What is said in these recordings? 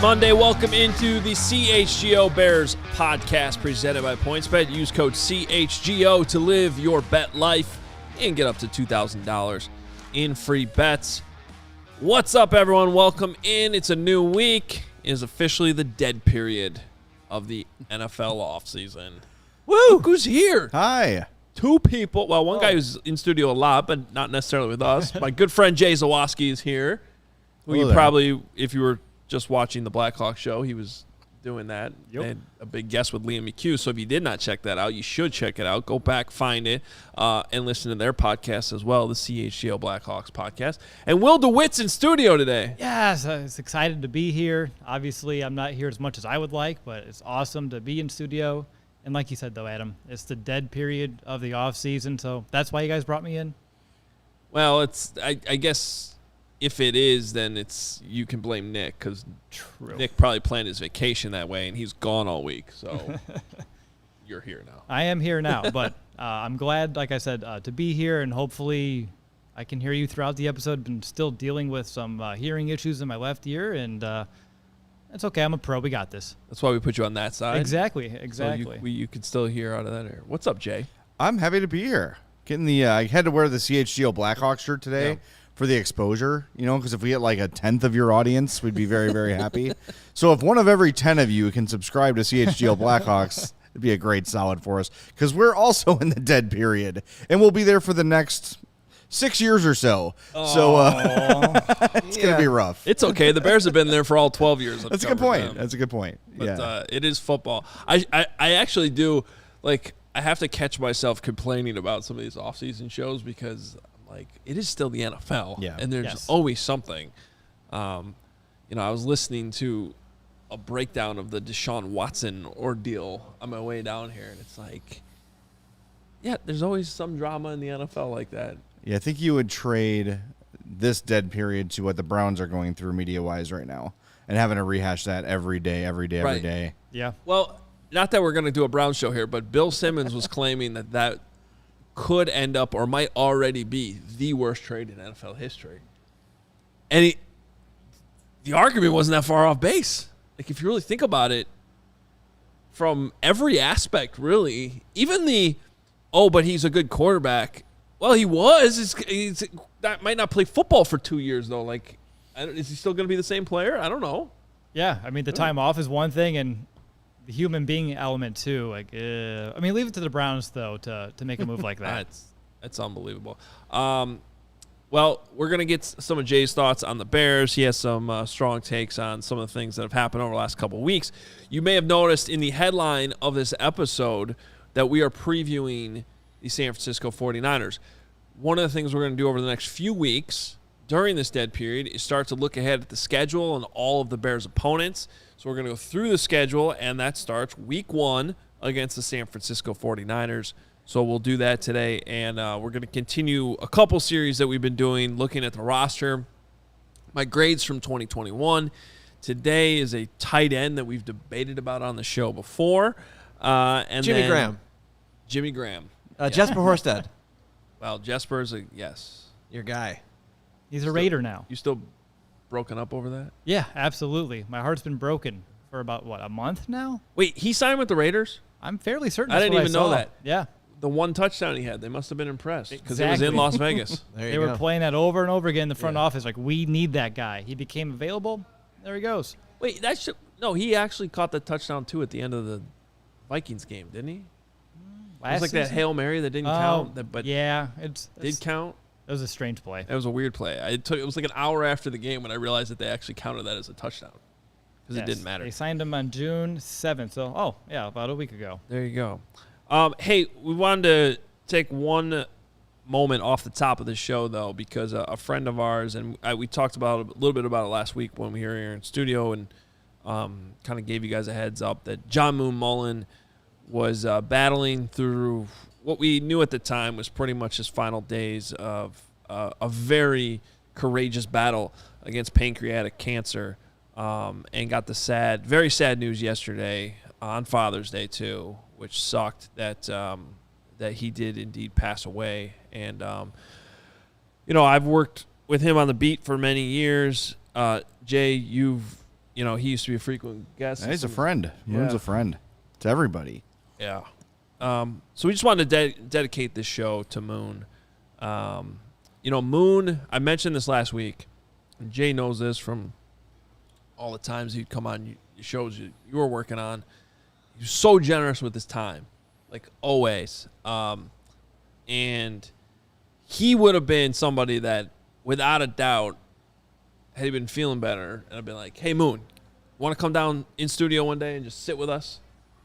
Monday. Welcome into the CHGO Bears Podcast presented by PointsBet. Use code CHGO to live your bet life and get up to $2,000 in free bets. What's up, everyone? Welcome in. It's a new week. It is officially the dead period of the NFL offseason. Woo! Look who's here. Hi. Two people. Well, one guy who's in studio a lot, but not necessarily with us. My good friend Jay Zawaski is here. Who you probably, if you were just watching the Blackhawk show, he was doing that. Yep. And a big guest with Liam McHugh. So if you did not check that out, you should check it out. Go back, find it, and listen to their podcast as well, the CHGO Blackhawks podcast. And Will DeWitt's in studio today. Yes, I was excited to be here. Obviously, I'm not here as much as I would like, but it's awesome to be in studio. And like you said, though, Adam, it's the dead period of the off season, so that's why you guys brought me in. Well, it's I guess if it is, then it's you can blame Nick because Nick probably planned his vacation that way, and he's gone all week. So you're here now. I am here now, but I'm glad, like I said, to be here, and hopefully I can hear you throughout the episode. Been still dealing with some hearing issues in my left ear, and it's okay. I'm a pro. We got this. That's why we put you on that side. Exactly. So you can still hear out of that air. What's up, Jay? I'm happy to be here. I had to wear the CHGO Blackhawks shirt today for the exposure, because if we get like a 10th of your audience, we'd be very, very happy. So if one of every 10 of you can subscribe to CHGO Blackhawks, it'd be a great solid for us because we're also in the dead period, and we'll be there for the next 6 years or so. So it's going to be rough. It's okay. The Bears have been there for all 12 years. That's a good point. That's a good point. But it is football. I actually do, I have to catch myself complaining about some of these off-season shows because, it is still the NFL. Yeah. And there's always something. I was listening to a breakdown of the Deshaun Watson ordeal on my way down here, and it's there's always some drama in the NFL like that. Yeah, I think you would trade this dead period to what the Browns are going through media-wise right now and having to rehash that every day. Yeah. Well, not that we're going to do a Browns show here, but Bill Simmons was claiming that could end up or might already be the worst trade in NFL history. And the argument wasn't that far off base. If you really think about it, from every aspect, really, even but he's a good quarterback. Well, he was. That might not play football for 2 years, though. Is he still going to be the same player? I don't know. Yeah, the time off is one thing, and the human being element, too. Leave it to the Browns, though, to make a move like that. That's unbelievable. Well, we're going to get some of Jay's thoughts on the Bears. He has some strong takes on some of the things that have happened over the last couple of weeks. You may have noticed in the headline of this episode that we are previewing the San Francisco 49ers. One of the things we're going to do over the next few weeks during this dead period is start to look ahead at the schedule and all of the Bears' opponents. So we're going to go through the schedule, and that starts week 1 against the San Francisco 49ers. So we'll do that today, and we're going to continue a couple series that we've been doing, looking at the roster. My grades from 2021. Today is a tight end that we've debated about on the show before. Jimmy Graham. Jimmy Graham. Jesper Horsted. Well, Jesper's yes. Your guy. He's a Raider now. You still broken up over that? Yeah, absolutely. My heart's been broken for about, a month now? Wait, he signed with the Raiders? I'm fairly certain I that's didn't what even know saw. that. Yeah. The one touchdown he had, they must have been impressed because it was Exactly. in Las Vegas. They were playing that over and over again in the front office. We need that guy. He became available. There he goes. Wait, he actually caught the touchdown, too, at the end of the Vikings game, didn't he? It was like that Hail Mary that didn't count. But yeah. Did count? It was a strange play. It was a weird play. It was like an hour after the game when I realized that they actually counted that as a touchdown because it didn't matter. They signed him on June 7th. So, about a week ago. There you go. Hey, we wanted to take one moment off the top of the show, though, because a friend of ours, and we talked about a little bit about it last week when we were here in studio and kind of gave you guys a heads up that John Moon Mullen was battling through what we knew at the time was pretty much his final days of a very courageous battle against pancreatic cancer, and got the very sad news yesterday on Father's Day too, which sucked that he did indeed pass away. And I've worked with him on the beat for many years. Jay, you've he used to be a frequent guest. And he's a friend. Moon's a friend to everybody. Yeah. So we just wanted to dedicate this show to Moon. Moon, I mentioned this last week. And Jay knows this from all the times he'd come on shows you were working on. He was so generous with his time, like always. And he would have been somebody that, without a doubt, had he been feeling better, and I'd been like, hey, Moon, want to come down in studio one day and just sit with us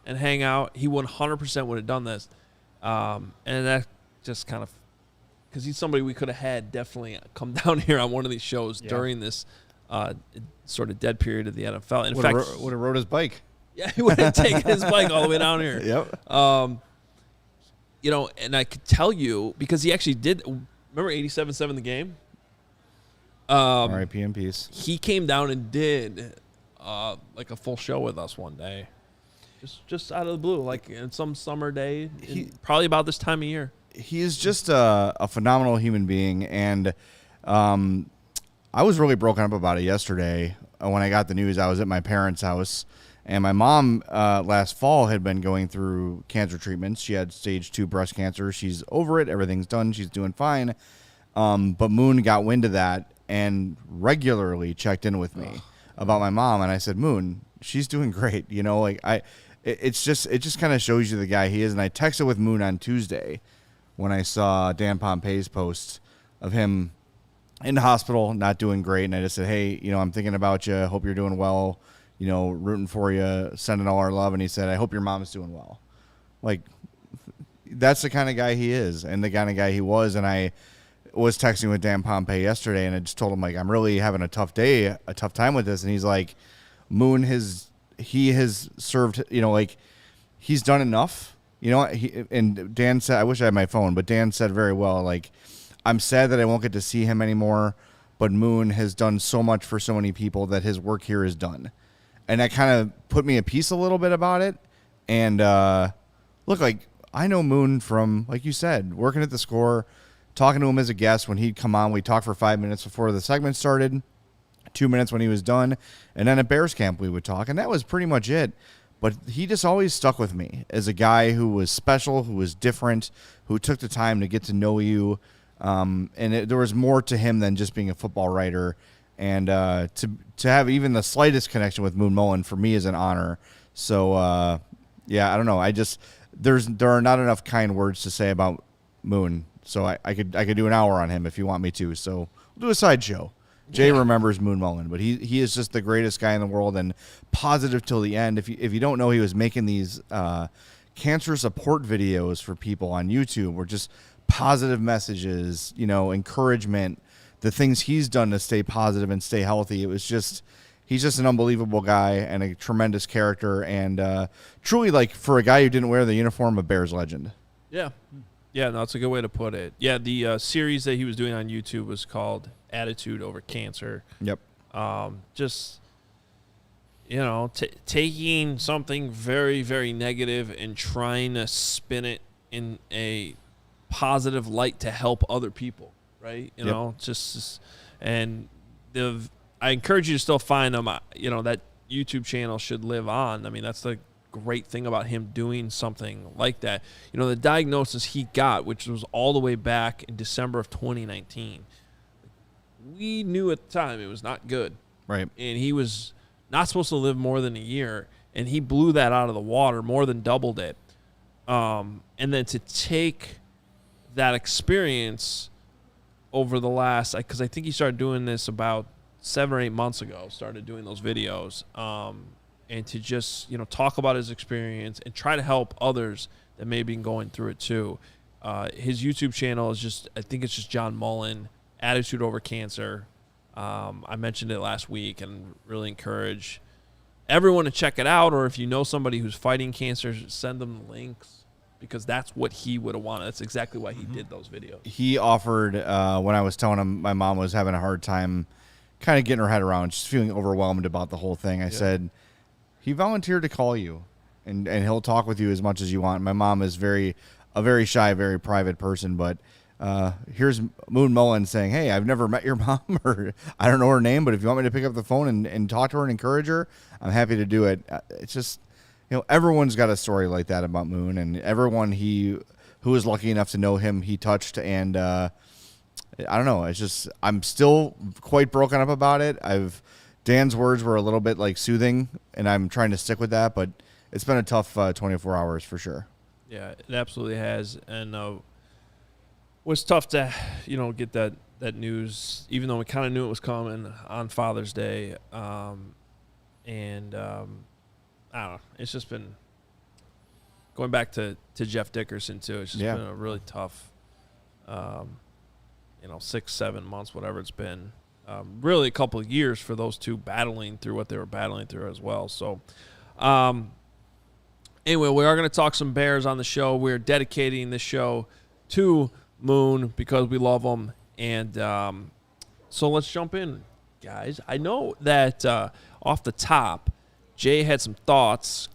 and hang out? He 100% would have done this. And that just kind of, because he's somebody we could have had definitely come down here on one of these shows during this sort of dead period of the NFL. And in fact, would have rode his bike. Yeah, he would have taken his bike all the way down here. Yep. And I could tell you, because he actually did, remember 87-7 the game? R.I.P. in peace. He came down and did like a full show with us one day, just out of the blue, like in some summer day, probably about this time of year. He is just a phenomenal human being, and I was really broken up about it yesterday when I got the news. I was at my parents' house, and my mom last fall had been going through cancer treatments. She had stage 2 breast cancer. She's over it. Everything's done. She's doing fine. But Moon got wind of that and regularly checked in with me about my mom. And I said, Moon, she's doing great. It just kind of shows you the guy he is. And I texted with Moon on Tuesday when I saw Dan Pompei's post of him in the hospital, not doing great. And I just said, hey, I'm thinking about you. Hope you're doing well. Rooting for you, sending all our love. And he said, I hope your mom is doing well. Like, that's the kind of guy he is and the kind of guy he was. And I was texting with Dan Pompei yesterday, and I just told him, like, I'm really having a tough time with this. And he's like, Moon has served, he's done enough. And Dan said, I wish I had my phone, but Dan said very well, like, I'm sad that I won't get to see him anymore, but Moon has done so much for so many people that his work here is done. And that kind of put me at peace a little bit about it. And look, like, I know Moon from, like you said, working at the Score, talking to him as a guest when he'd come on. We talked for 5 minutes before the segment started, 2 minutes when he was done, and then at Bears camp we would talk, and that was pretty much it. But he just always stuck with me as a guy who was special, who was different, who took the time to get to know you. There was more to him than just being a football writer. And to have even the slightest connection with Moon Mullen for me is an honor. So, I don't know. There are not enough kind words to say about Moon. So I could do an hour on him if you want me to. So we'll do a sideshow. Jay remembers Moon Mullen, but he is just the greatest guy in the world and positive till the end. If you don't know, he was making these cancer support videos for people on YouTube, where just positive messages, encouragement, the things he's done to stay positive and stay healthy. He's just an unbelievable guy and a tremendous character, and truly, like, for a guy who didn't wear the uniform, a Bears legend. Yeah. Yeah, no, that's a good way to put it. Yeah, the series that he was doing on YouTube was called Attitude Over Cancer. Yep. Taking something very, very negative and trying to spin it in a positive light to help other people, right? I encourage you to still find them. That YouTube channel should live on. I mean, that's the great thing about him doing something like that. The diagnosis he got, which was all the way back in December of 2019, we knew at the time it was not good. Right. And he was not supposed to live more than a year, and he blew that out of the water, more than doubled it. And then to take that experience over the last, because I think he started doing this about 7 or 8 months ago, started doing those videos, and to just, talk about his experience and try to help others that may be going through it too. His YouTube channel is I think it's just John Mullen, Attitude Over Cancer. I mentioned it last week and really encourage everyone to check it out, or if you know somebody who's fighting cancer, send them the links, because that's what he would have wanted. That's exactly why he did those videos. He offered, when I was telling him my mom was having a hard time kind of getting her head around, just feeling overwhelmed about the whole thing, I said, he volunteered to call you, and he'll talk with you as much as you want. My mom is a very shy, very private person, but here's Moon Mullen saying, hey, I've never met your mom, or I don't know her name, but if you want me to pick up the phone and talk to her and encourage her, I'm happy to do it. It's just, everyone's got a story like that about Moon, and everyone who was lucky enough to know him, he touched, and I don't know. It's just, I'm still quite broken up about it. Dan's words were a little bit like soothing, and I'm trying to stick with that, but it's been a tough 24 hours for sure. Yeah, it absolutely has, and was tough to, get that news, even though we kind of knew it was coming on Father's Day. I don't know. It's just been going back to Jeff Dickerson too. It's just been a really tough, 6-7 months, whatever it's been. Really a couple of years for those two battling through what they were battling through as well. So, anyway, we are going to talk some Bears on the show. We're dedicating this show to Moon because we love him. And so let's jump in, guys. I know that off the top, Jay had some thoughts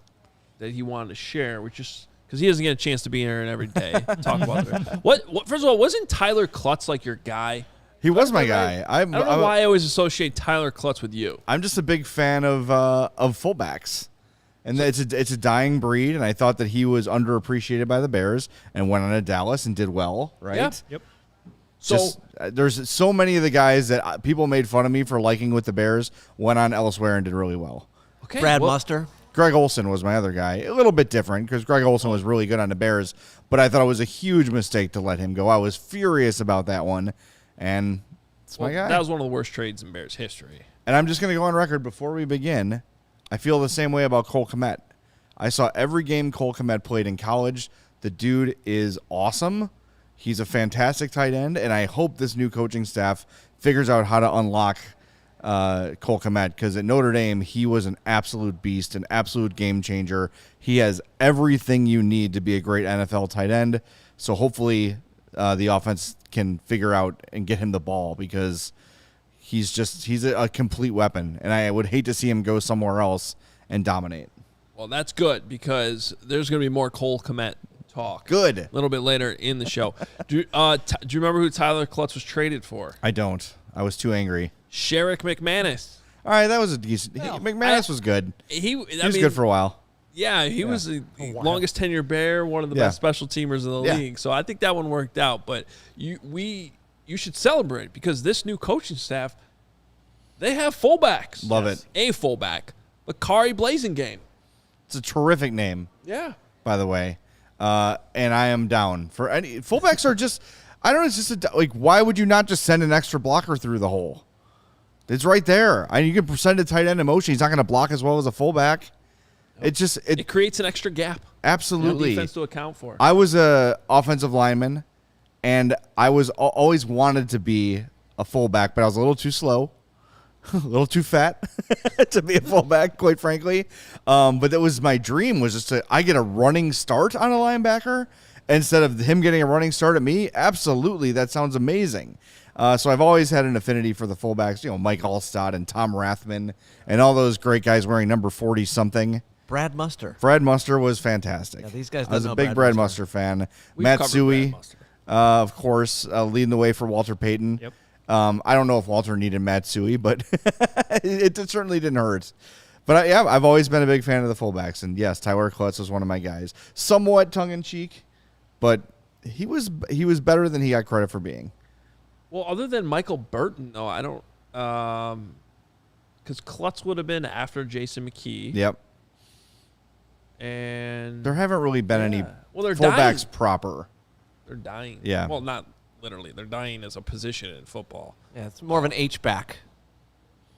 that he wanted to share, which is because he doesn't get a chance to be here every day talk about it. What? First of all, wasn't Tyler Klutz like your guy? He was my guy. I don't know why I always associate Tyler Klutz with you. I'm just a big fan of fullbacks. And it's a dying breed, and I thought that he was underappreciated by the Bears and went on to Dallas and did well, right? Yeah. Yep. So there's so many of the guys that people made fun of me for liking with the Bears went on elsewhere and did really well. Okay, Brad Muster. Greg Olsen was my other guy. A little bit different because Greg Olsen was really good on the Bears, but I thought it was a huge mistake to let him go. I was furious about that one, and it's my guy. That was one of the worst trades in Bears history. And I'm just going to go on record before we begin. I feel the same way about Cole Kmet. I saw every game Cole Kmet played in college. The dude is awesome. He's a fantastic tight end, and I hope this new coaching staff figures out how to unlock Cole Kmet, because at Notre Dame, he was an absolute beast, an absolute game changer. He has everything you need to be a great NFL tight end. So hopefully the offense can figure out and get him the ball, because he's a complete weapon, and I would hate to see him go somewhere else and dominate. Well, that's good, because there's going to be more Cole Kmet talk. Good. A little bit later in the show. Do you remember who Tyler Klutz was traded for? I don't. I was too angry. Sherrick McManus. All right, that was a decent. McManus was good. He was good for a while. Yeah, he was the longest tenured Bear, one of the best special teamers in the league. So I think that one worked out. But you should celebrate, because this new coaching staff, they have fullbacks. Love it. A fullback, Bakari Blazingame. It's a terrific name. Yeah. By the way, and I am down for any fullbacks are just. I don't know. It's just why would you not just send an extra blocker through the hole? It's right there. You can send a tight end in motion. He's not going to block as well as a fullback. It creates an extra gap. Absolutely. Defense to account for. I was a offensive lineman, and I was always wanted to be a fullback, but I was a little too slow, a little too fat to be a fullback, quite frankly. But that was my dream, was just I get a running start on a linebacker instead of him getting a running start at me. Absolutely, that sounds amazing. So I've always had an affinity for the fullbacks, Mike Allstott and Tom Rathman and all those great guys wearing number 40-something. Brad Muster. Brad Muster was fantastic. Yeah, these guys I was a big Brad Muster fan. Matt Suey, of course, leading the way for Walter Payton. Yep. I don't know if Walter needed Matt Suey, but it certainly didn't hurt. But I've always been a big fan of the fullbacks. And yes, Tyler Klutz was one of my guys. Somewhat tongue-in-cheek, but he was better than he got credit for being. Well, other than Michael Burton, though, I don't because Klutz would have been after Jason McKee. Yep. And there haven't really been any they're fullbacks dying. proper. They're dying. Yeah. Well, not literally. They're dying as a position in football. Yeah, it's more of an H-back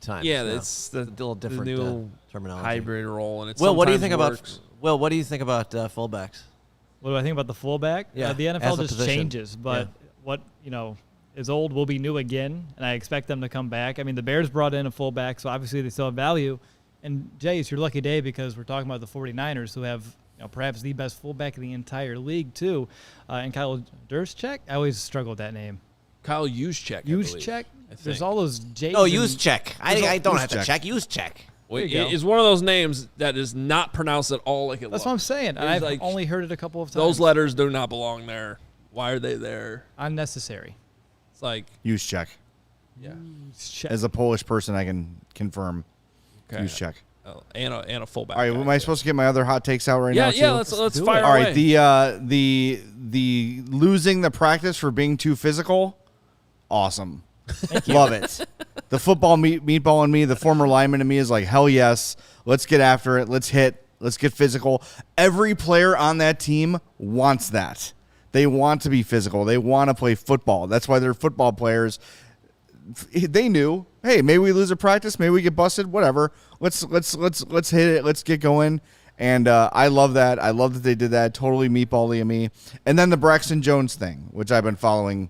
time. Yeah, it's a little different the new terminology. Hybrid role, and it's What do you think works. what do you think about fullbacks? What do I think about the fullback? Yeah, the as NFL a just position. changes, but what is old will be new again, and I expect them to come back. I mean, the Bears brought in a fullback, so obviously they still have value. And Jay, it's your lucky day, because we're talking about the 49ers, who have perhaps the best fullback in the entire league too. And Kyle Juszczyk, I always struggle with that name. Kyle Juszczyk. Juszczyk? There's all those J's. Oh, Juszczyk. I don't have to Juszczyk. check. Juszczyk. It's one of those names that is not pronounced at all like it That's looks. what I'm saying. And It's I've only heard it a couple of times. Those letters do not belong there Why are they there? Unnecessary. It's like, Use check. yeah. Check. As a Polish person, I can confirm. Okay. Use check. And a fullback. All right, am I supposed to get my other hot takes out right now? Yeah, too? let's do fire it. All away. right, the losing the practice for being too physical, awesome. Love it. The football meatball in me, the former lineman in me is like, hell yes, let's get after it, let's hit, let's get physical. Every player on that team wants that. They want to be physical. They want to play football. That's why they're football players. They knew, hey, maybe we lose a practice, maybe we get busted, whatever. Let's hit it. Let's get going. And I love that. I love that they did that. Totally meatball-y of me. And then the Braxton Jones thing, which I've been following.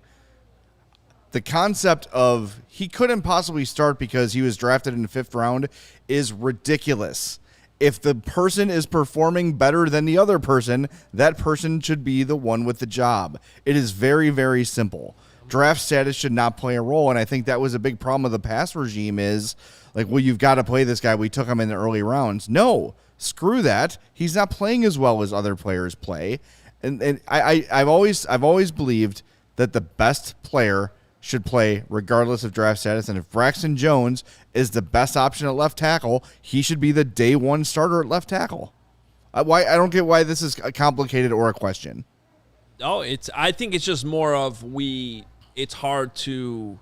The concept of he couldn't possibly start because he was drafted in the 5th round is ridiculous. If the person is performing better than the other person, that person should be the one with the job. It is very, very simple. Draft status should not play a role, and I think that was a big problem of the past regime is, like, well, you've got to play this guy. We took him in the early rounds. No, screw that. He's not playing as well as other players play. And I've always believed that the best player should play regardless of draft status, and if Braxton Jones is the best option at left tackle, he should be the day one starter at left tackle. I don't get why this is complicated or a question. Oh, I think it's just more of it's hard to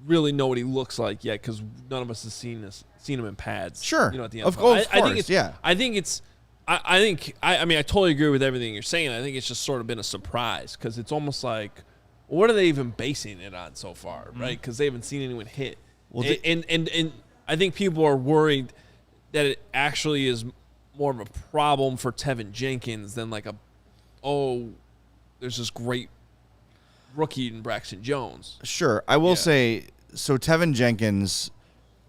really know what he looks like yet because none of us have seen him in pads. Sure. At the NFL. Of course, I think it's, yeah. I totally agree with everything you're saying. I think it's just sort of been a surprise because it's almost like, what are they even basing it on so far, right? Because they haven't seen anyone hit. Well, and I think people are worried that it actually is more of a problem for Tevin Jenkins than like there's this great rookie in Braxton Jones. Sure. I will say, so Tevin Jenkins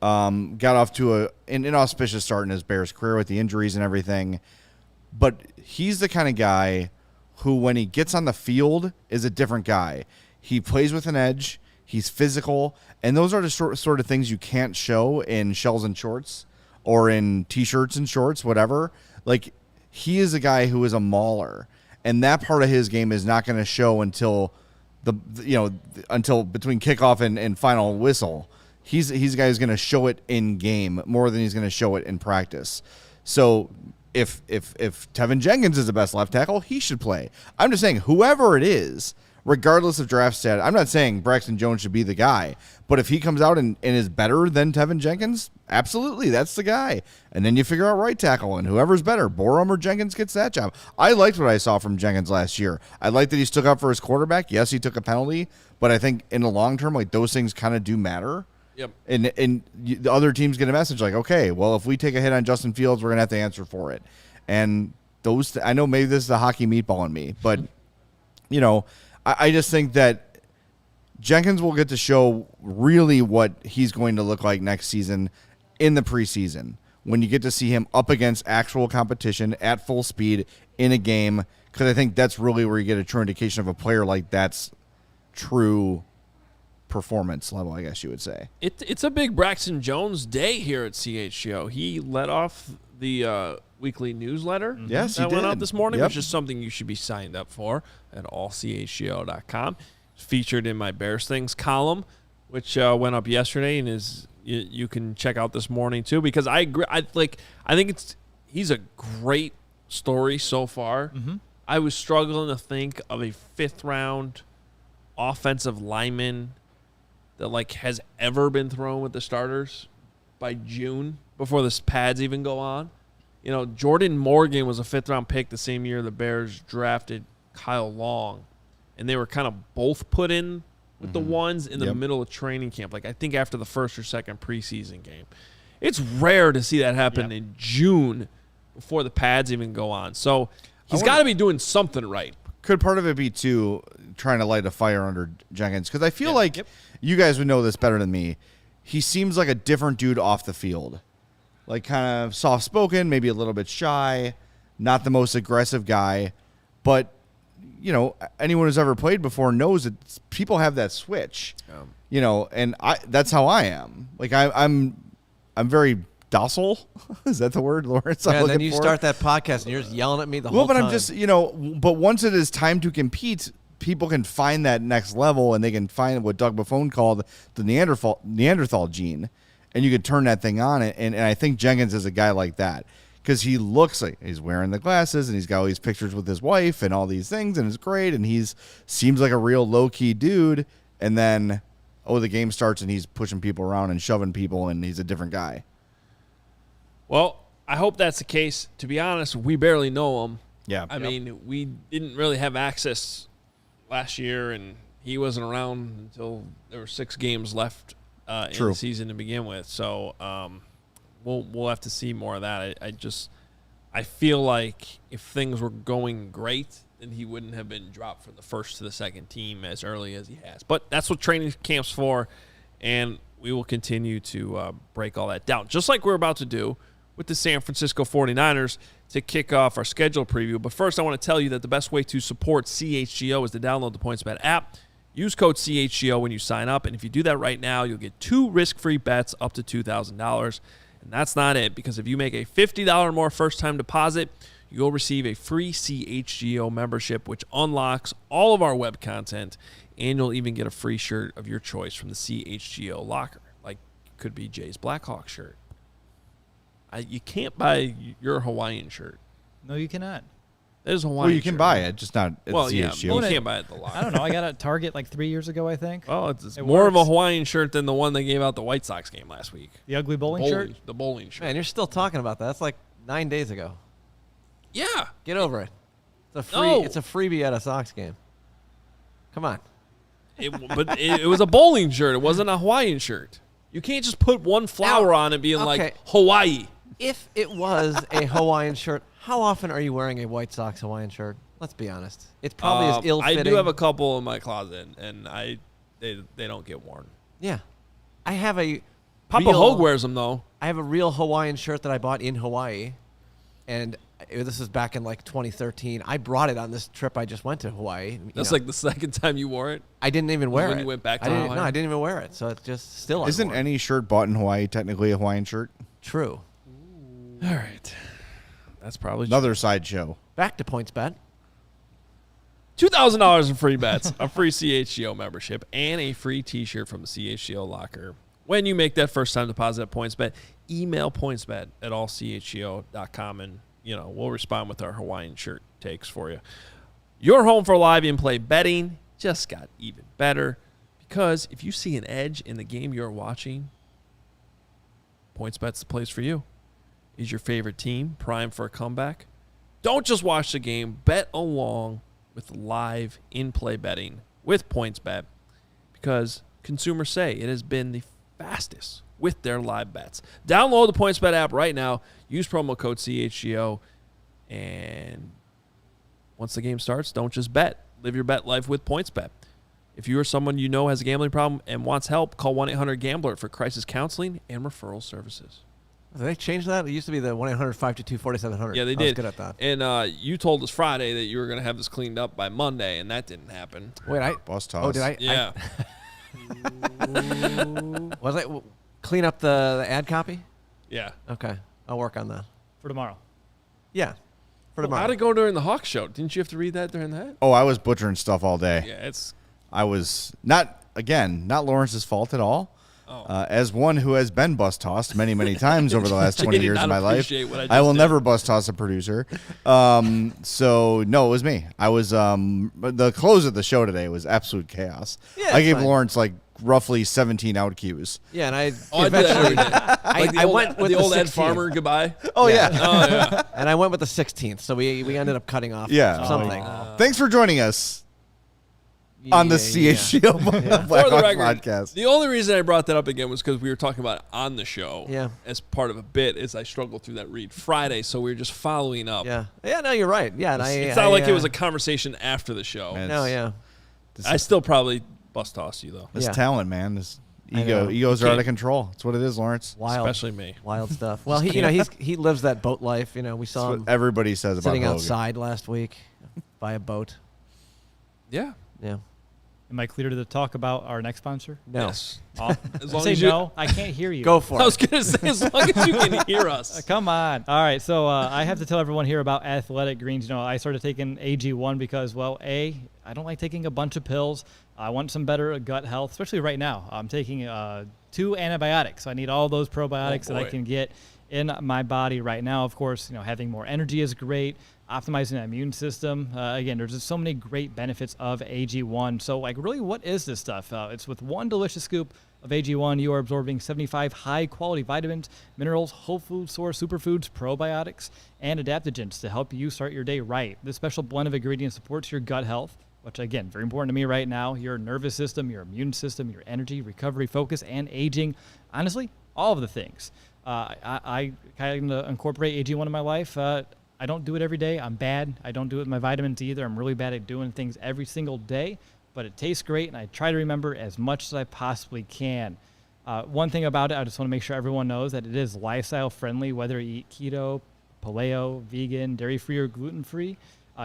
got off to an inauspicious start in his Bears career with the injuries and everything, but he's the kind of guy who, when he gets on the field, is a different guy. He plays with an edge. He's physical. And those are the sort of things you can't show in shells and shorts or in T-shirts and shorts, whatever. Like, he is a guy who is a mauler. And that part of his game is not going to show until until between kickoff and final whistle. He's a guy who's going to show it in game more than he's going to show it in practice. So if Tevin Jenkins is the best left tackle, he should play. I'm just saying whoever it is, regardless of draft status, I'm not saying Braxton Jones should be the guy, but if he comes out and is better than Tevin Jenkins, absolutely, that's the guy. And then you figure out right tackle, and whoever's better, Borum or Jenkins gets that job. I liked what I saw from Jenkins last year. I liked that he stuck up for his quarterback. Yes, he took a penalty, but I think in the long term, like, those things kind of do matter. Yep. And the other teams get a message like, okay, well, if we take a hit on Justin Fields, we're going to have to answer for it. And I know maybe this is the hockey meatball in me, but, I just think that Jenkins will get to show really what he's going to look like next season in the preseason when you get to see him up against actual competition at full speed in a game, because I think that's really where you get a true indication of a player like that's true performance level, I guess you would say. It's a big Braxton Jones day here at CHGO. He led off the weekly newsletter Yes, that he went did. Mm-hmm. out this morning, Yep. which is something you should be signed up for at allchgo.com. It's featured in my Bears Things column, which went up yesterday and you can check out this morning too, because I agree. I think he's a great story so far. Mm-hmm. I was struggling to think of a 5th round offensive lineman that has ever been thrown with the starters by June before the pads even go on. Jordan Morgan was a 5th round pick the same year the Bears drafted Kyle Long, and they were kind of both put in with the ones in the middle of training camp. I think after the first or second preseason game. It's rare to see that happen in June before the pads even go on. So he's got to be doing something right. Could part of it be, too, trying to light a fire under Jenkins? Because I feel like you guys would know this better than me. He seems like a different dude off the field. Kind of soft-spoken, maybe a little bit shy, not the most aggressive guy. But, anyone who's ever played before knows that people have that switch. And that's how I am. I'm very docile. Is that the word, Lawrence? And then you start that podcast and you're just yelling at me the whole time. But I'm just, but once it is time to compete, people can find that next level, and they can find what Doug Buffone called the Neanderthal gene, and you can turn that thing on. And I think Jenkins is a guy like that, because he looks like he's wearing the glasses, and he's got all these pictures with his wife and all these things, and it's great, and seems like a real low-key dude. And then, the game starts, and he's pushing people around and shoving people, and he's a different guy. Well, I hope that's the case. To be honest, we barely know him. Yeah. I mean, we didn't really have access last year, and he wasn't around until there were 6 games left in the season to begin with. So we'll have to see more of that. I feel like if things were going great, then he wouldn't have been dropped from the first to the second team as early as he has. But that's what training camp's for, and we will continue to break all that down, just like we're about to do with the San Francisco 49ers to kick off our schedule preview. But first, I want to tell you that the best way to support CHGO is to download the PointsBet app. Use code CHGO when you sign up, and if you do that right now, you'll get 2 risk-free bets up to $2,000. And that's not it, because if you make a $50 or more first-time deposit, you'll receive a free CHGO membership, which unlocks all of our web content, and you'll even get a free shirt of your choice from the CHGO locker. Like, it could be Jay's Blackhawk shirt. You can't buy your Hawaiian shirt. No, you cannot. There's a Hawaiian Well, you can shirt. buy it, just not at CHGO. You can't buy it at the locker. I don't know. I got it at Target like 3 years ago, I think. Well, it's It more of a works. Hawaiian shirt than the one they gave out the White Sox game last week. The ugly bowling shirt? The bowling shirt. Man, you're still talking about that. That's like 9 days ago. Yeah. Get over it. It's a freebie at a Sox game. Come on. But it was a bowling shirt. It wasn't a Hawaiian shirt. You can't just put one flower on it being like Hawaii. If it was a Hawaiian shirt, how often are you wearing a White Sox Hawaiian shirt? Let's be honest. It's probably as ill-fitting. I do have a couple in my closet, and they don't get worn. Yeah. I have a Papa real, Hoge wears them, though. I have a real Hawaiian shirt that I bought in Hawaii, and this was back in like 2013. I brought it on this trip I just went to Hawaii. That's like the second time you wore it? I didn't even wear it. When you went back to Hawaii? Hawaii? No, I didn't even wear it, so it's just still Isn't unworn. any shirt bought in Hawaii technically a Hawaiian shirt? True. All right. That's probably Another sideshow. Back to PointsBet. $2,000 in free bets, a free CHGO membership, and a free T-shirt from the CHGO locker. When you make that first-time deposit at PointsBet, email pointsbet@allchgo.com, and we'll respond with our Hawaiian shirt takes for you. Your home for live in-play betting just got even better, because if you see an edge in the game you're watching, PointsBet's the place for you. Is your favorite team primed for a comeback? Don't just watch the game. Bet along with live in-play betting with PointsBet, because consumers say it has been the fastest with their live bets. Download the PointsBet app right now. Use promo code CHGO. And once the game starts, don't just bet. Live your bet life with PointsBet. If you or someone you know has a gambling problem and wants help, call 1-800-GAMBLER for crisis counseling and referral services. Did they change that? It used to be the 1-800-522-4700. Yeah, they I was did. good at that. And you told us Friday that you were going to have this cleaned up by Monday, and that didn't happen. Wait, Boss toss. Oh, did I? Yeah. Was I clean up the ad copy? Yeah. Okay, I'll work on that. For tomorrow. Yeah, for tomorrow. How'd it go during the Hawk show? Didn't you have to read that during that? Oh, I was butchering stuff all day. Yeah, it's... I was not Lawrence's fault at all. Oh. As one who has been bus tossed many, many times over the last 20 did years not of my life, appreciate what I I just will did. never bus toss a producer. So no, it was me. I was the close of the show today was absolute chaos. Yeah, I it's gave fine. Lawrence like roughly 17 out cues. Yeah, and I Oh, I did that every day. I went with the old Ed 16th. Farmer goodbye. Oh yeah. Oh, yeah. and I went with the 16th, so we ended up cutting off Yeah. something. Thanks for joining us on the CHGO For the Blackhawks record, podcast. the only reason I brought that up again was because we were talking about it on the show. Yeah. As part of a bit, as I struggled through that read Friday, so we were just following up. Yeah, no, you're right. Yeah, and It's not like it was a conversation after the show. Man. No, yeah. I still probably bus toss you though, This Yeah. talent, man. This I know. egos are Okay. out of control. That's what it is, Lawrence. Wild, especially me. wild stuff. Well, he lives that boat life. We saw That's him what everybody says about sitting Hogan. outside last week by a boat. Yeah. Yeah. Am I clear to talk about our next sponsor? No. Yes. Oh, As long say as you- no. I can't hear you. Go for I it. was going to say, as long as you can hear us. Come on. All right. So I have to tell everyone here about Athletic Greens. You know, I started taking AG1 because, well, I don't like taking a bunch of pills. I want some better gut health, especially right now. I'm taking 2 antibiotics. So I need all those probiotics that I boy. can get in my body right now. Of course, you know, having more energy is great. Optimizing the immune system. Again, there's just so many great benefits of AG1. So, like, really, what is this stuff? It's with one delicious scoop of AG1, you are absorbing 75 high-quality vitamins, minerals, whole food source superfoods, probiotics, and adaptogens to help you start your day right. This special blend of ingredients supports your gut health, which, again, very important to me right now, your nervous system, your immune system, your energy, recovery, focus, and aging. Honestly, all of the things. I kind of incorporate AG1 in my life. I don't do it every day. I'm bad. I don't do it with my vitamins either. I'm really bad at doing things every single day, but it tastes great, and I try to remember as much as I possibly can. One thing about it, I just want to make sure everyone knows that it is lifestyle friendly, whether you eat keto, paleo, vegan, dairy-free, or gluten-free.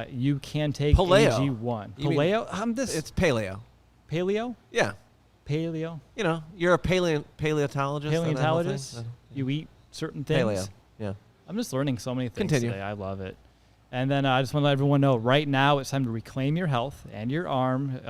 You can take Paleo. AG1. You mean- Paleo? It's paleo. Paleo? Yeah. Paleo? You know, you're a paleontologist. and that whole thing? Paleontologist? You eat certain things? Paleo. Yeah. I'm just learning so many things Continue. today. I love it. And then I just want to let everyone know right now it's time to reclaim your health and your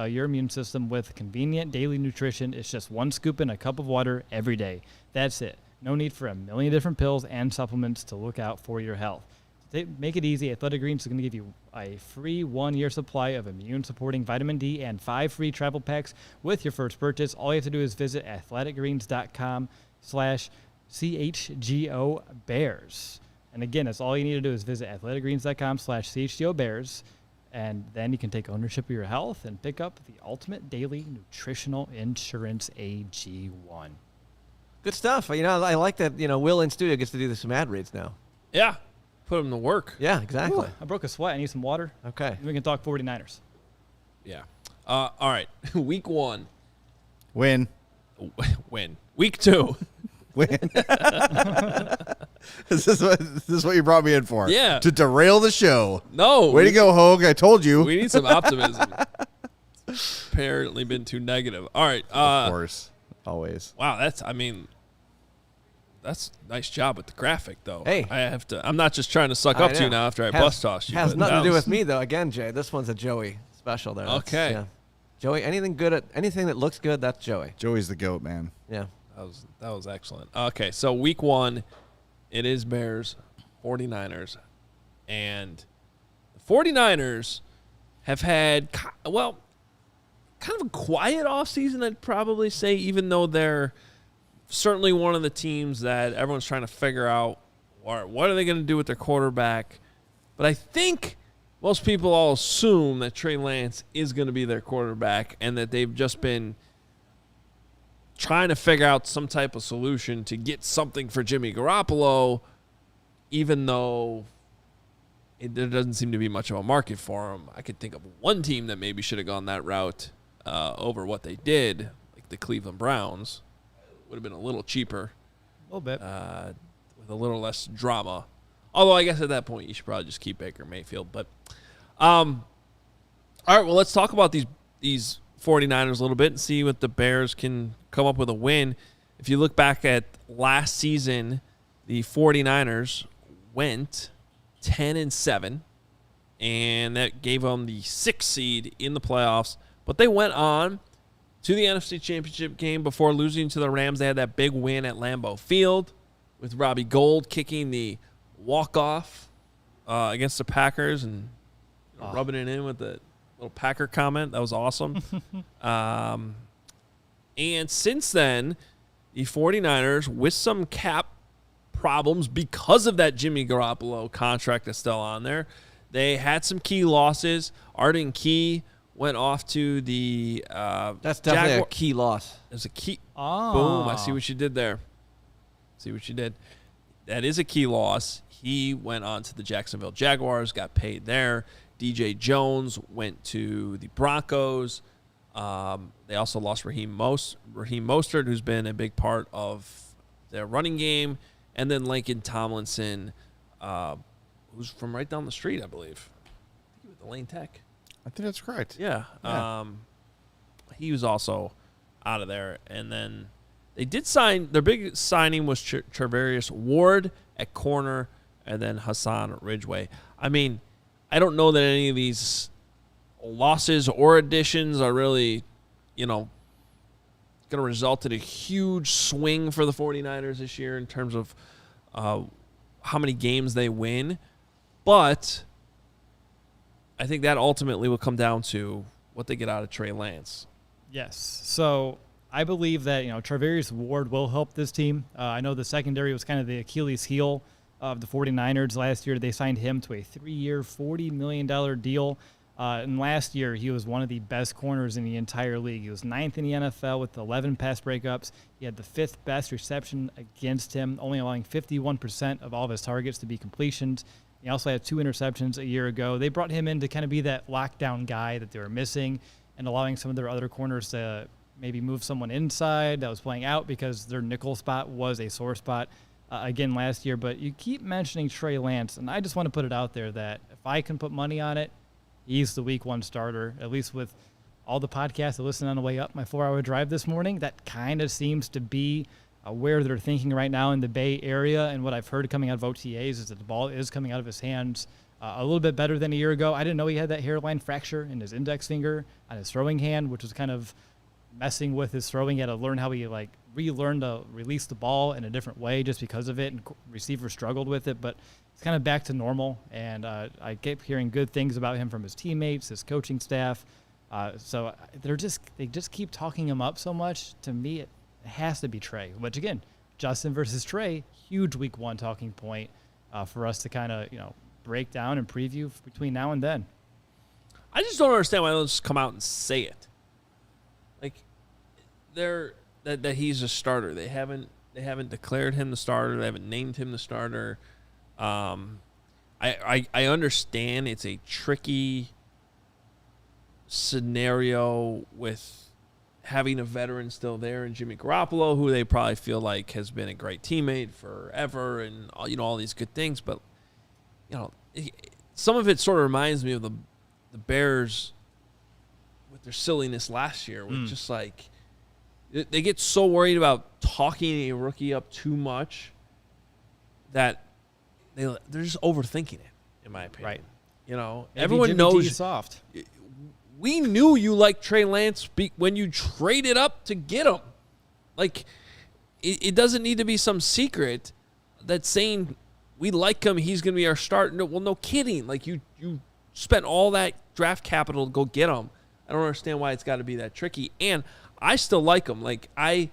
your immune system with convenient daily nutrition. It's just 1 scoop in a cup of water every day. That's it. No need for a million different pills and supplements to look out for your health. To make it easy, Athletic Greens is going to give you a free 1-year supply of immune-supporting vitamin D and 5 free travel packs with your first purchase. All you have to do is visit athleticgreens.com/CHGO Bears. And again, that's all you need to do is visit athleticgreens.com/CHGO Bears, and then you can take ownership of your health and pick up the ultimate daily nutritional insurance AG1. Good stuff. You know, I like that, you know, Will in studio gets to do some ad reads now. Yeah. Put them to work. Yeah, exactly. I broke a sweat. I need some water. Okay. And we can talk 49ers. Yeah. All right. Week 1. Win. Win. Week 2. Win. This is what you brought me in for. Yeah. To derail the show. No. Way to go, Hoge. I told you. We need some optimism. Apparently been too negative. All right. Of course. Always. Wow, that's a nice job with the graphic, though. Hey. I'm not just trying to suck up to you now after I bus tossed you. Has but nothing that to do was- with me, though. Again, Jay, this one's a Joey special there. Okay. Yeah. Joey, anything that looks good, that's Joey. Joey's the GOAT, man. Yeah. That was excellent. Okay, so week 1, it is Bears, 49ers. And the 49ers have had, kind of a quiet offseason, I'd probably say, even though they're certainly one of the teams that everyone's trying to figure out what are they going to do with their quarterback. But I think most people all assume that Trey Lance is going to be their quarterback and that they've just been trying to figure out some type of solution to get something for Jimmy Garoppolo, even though there doesn't seem to be much of a market for him. I could think of one team that maybe should have gone that route over what they did, like the Cleveland Browns. Would have been a little cheaper, A little bit. with a little less drama. Although I guess at that point you should probably just keep Baker Mayfield. But all right, well, let's talk about these 49ers a little bit and see what the Bears can come up with a win. If you look back at last season, the 49ers went 10-7, and that gave them the 6th seed in the playoffs. But they went on to the NFC Championship game before losing to the Rams. They had that big win at Lambeau Field with Robbie Gould kicking the walk-off against the Packers and rubbing it in with the little Packer comment. That was awesome. And since then, the 49ers, with some cap problems because of that Jimmy Garoppolo contract that's still on there, they had some key losses. Arden Key went off to the That's definitely a key loss. There's a key. Oh. Boom. I see what you did there. See what you did. That is a key loss. He went on to the Jacksonville Jaguars, got paid there. DJ Jones went to the Broncos. They also lost Raheem Mostert, who's been a big part of their running game. And then Lincoln Tomlinson, who's from right down the street, I believe. I think he was the Lane Tech. I think that's correct. Yeah. Yeah. he was also out of there. And then they did sign, their big signing was Charvarius Ward at corner and then Hassan Ridgeway. I mean, I don't know that any of these losses or additions are really, going to result in a huge swing for the 49ers this year in terms of how many games they win. But I think that ultimately will come down to what they get out of Trey Lance. Yes. So I believe that, Charvarius Ward will help this team. I know the secondary was kind of the Achilles heel of the 49ers last year. They signed him to a 3-year, $40 million deal. And last year, he was one of the best corners in the entire league. He was 9th in the NFL with 11 pass breakups. He had the 5th best reception against him, only allowing 51% of all of his targets to be completions. He also had 2 interceptions a year ago. They brought him in to kind of be that lockdown guy that they were missing and allowing some of their other corners to maybe move someone inside that was playing out because their nickel spot was a sore spot again last year. But you keep mentioning Trey Lance, and I just want to put it out there that if I can put money on it, he's the week 1 starter, at least with all the podcasts I listened on the way up my 4-hour drive this morning. That kind of seems to be where they're thinking right now in the Bay Area. And what I've heard coming out of OTAs is that the ball is coming out of his hands a little bit better than a year ago. I didn't know he had that hairline fracture in his index finger on his throwing hand, which was kind of messing with his throwing. He had to learn how he relearn to release the ball in a different way just because of it, and receivers struggled with it, but it's kind of back to normal. And I keep hearing good things about him from his teammates, his coaching staff. So they just keep talking him up so much. To me, it has to be Trey, which again, Justin versus Trey, huge week 1 talking point for us to kind of, break down and preview between now and then. I just don't understand why they don't just come out and say it. Like, that he's a starter. They haven't declared him the starter. They haven't named him the starter. I understand it's a tricky scenario with having a veteran still there and Jimmy Garoppolo, who they probably feel like has been a great teammate forever and all these good things. But some of it sort of reminds me of the Bears with their silliness last year, with just like they get so worried about talking a rookie up too much that they're just overthinking it, in my opinion. Right. Everyone Jimmy knows. G is soft. We knew you liked Trey Lance when you traded up to get him. Like, it doesn't need to be some secret that's saying we like him, he's going to be our starter. No kidding. Like, you spent all that draft capital to go get him. I don't understand why it's got to be that tricky. And I still like him. Like, I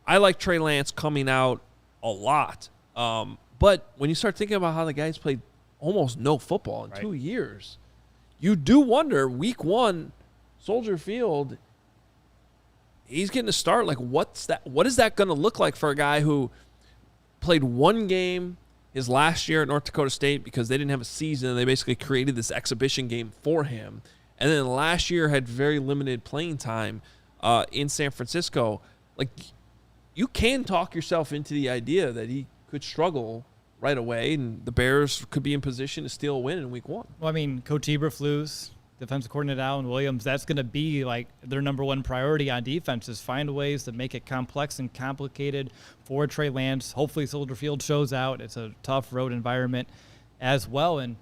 like Trey Lance coming out a lot. But when you start thinking about how the guy's played almost no football in 2 years, you do wonder, week 1, Soldier Field, he's getting to start. Like, what is that going to look like for a guy who played 1 game his last year at North Dakota State because they didn't have a season and they basically created this exhibition game for him, and then last year had very limited playing time in San Francisco? Like, you can talk yourself into the idea that he could struggle right away, and the Bears could be in position to steal a win in week 1. Well, I mean, Coach Eberflus, defensive coordinator Alan Williams, that's going to be like their number 1 priority on defense, is find ways to make it complex and complicated for Trey Lance. Hopefully Soldier Field shows out. It's a tough road environment as well. And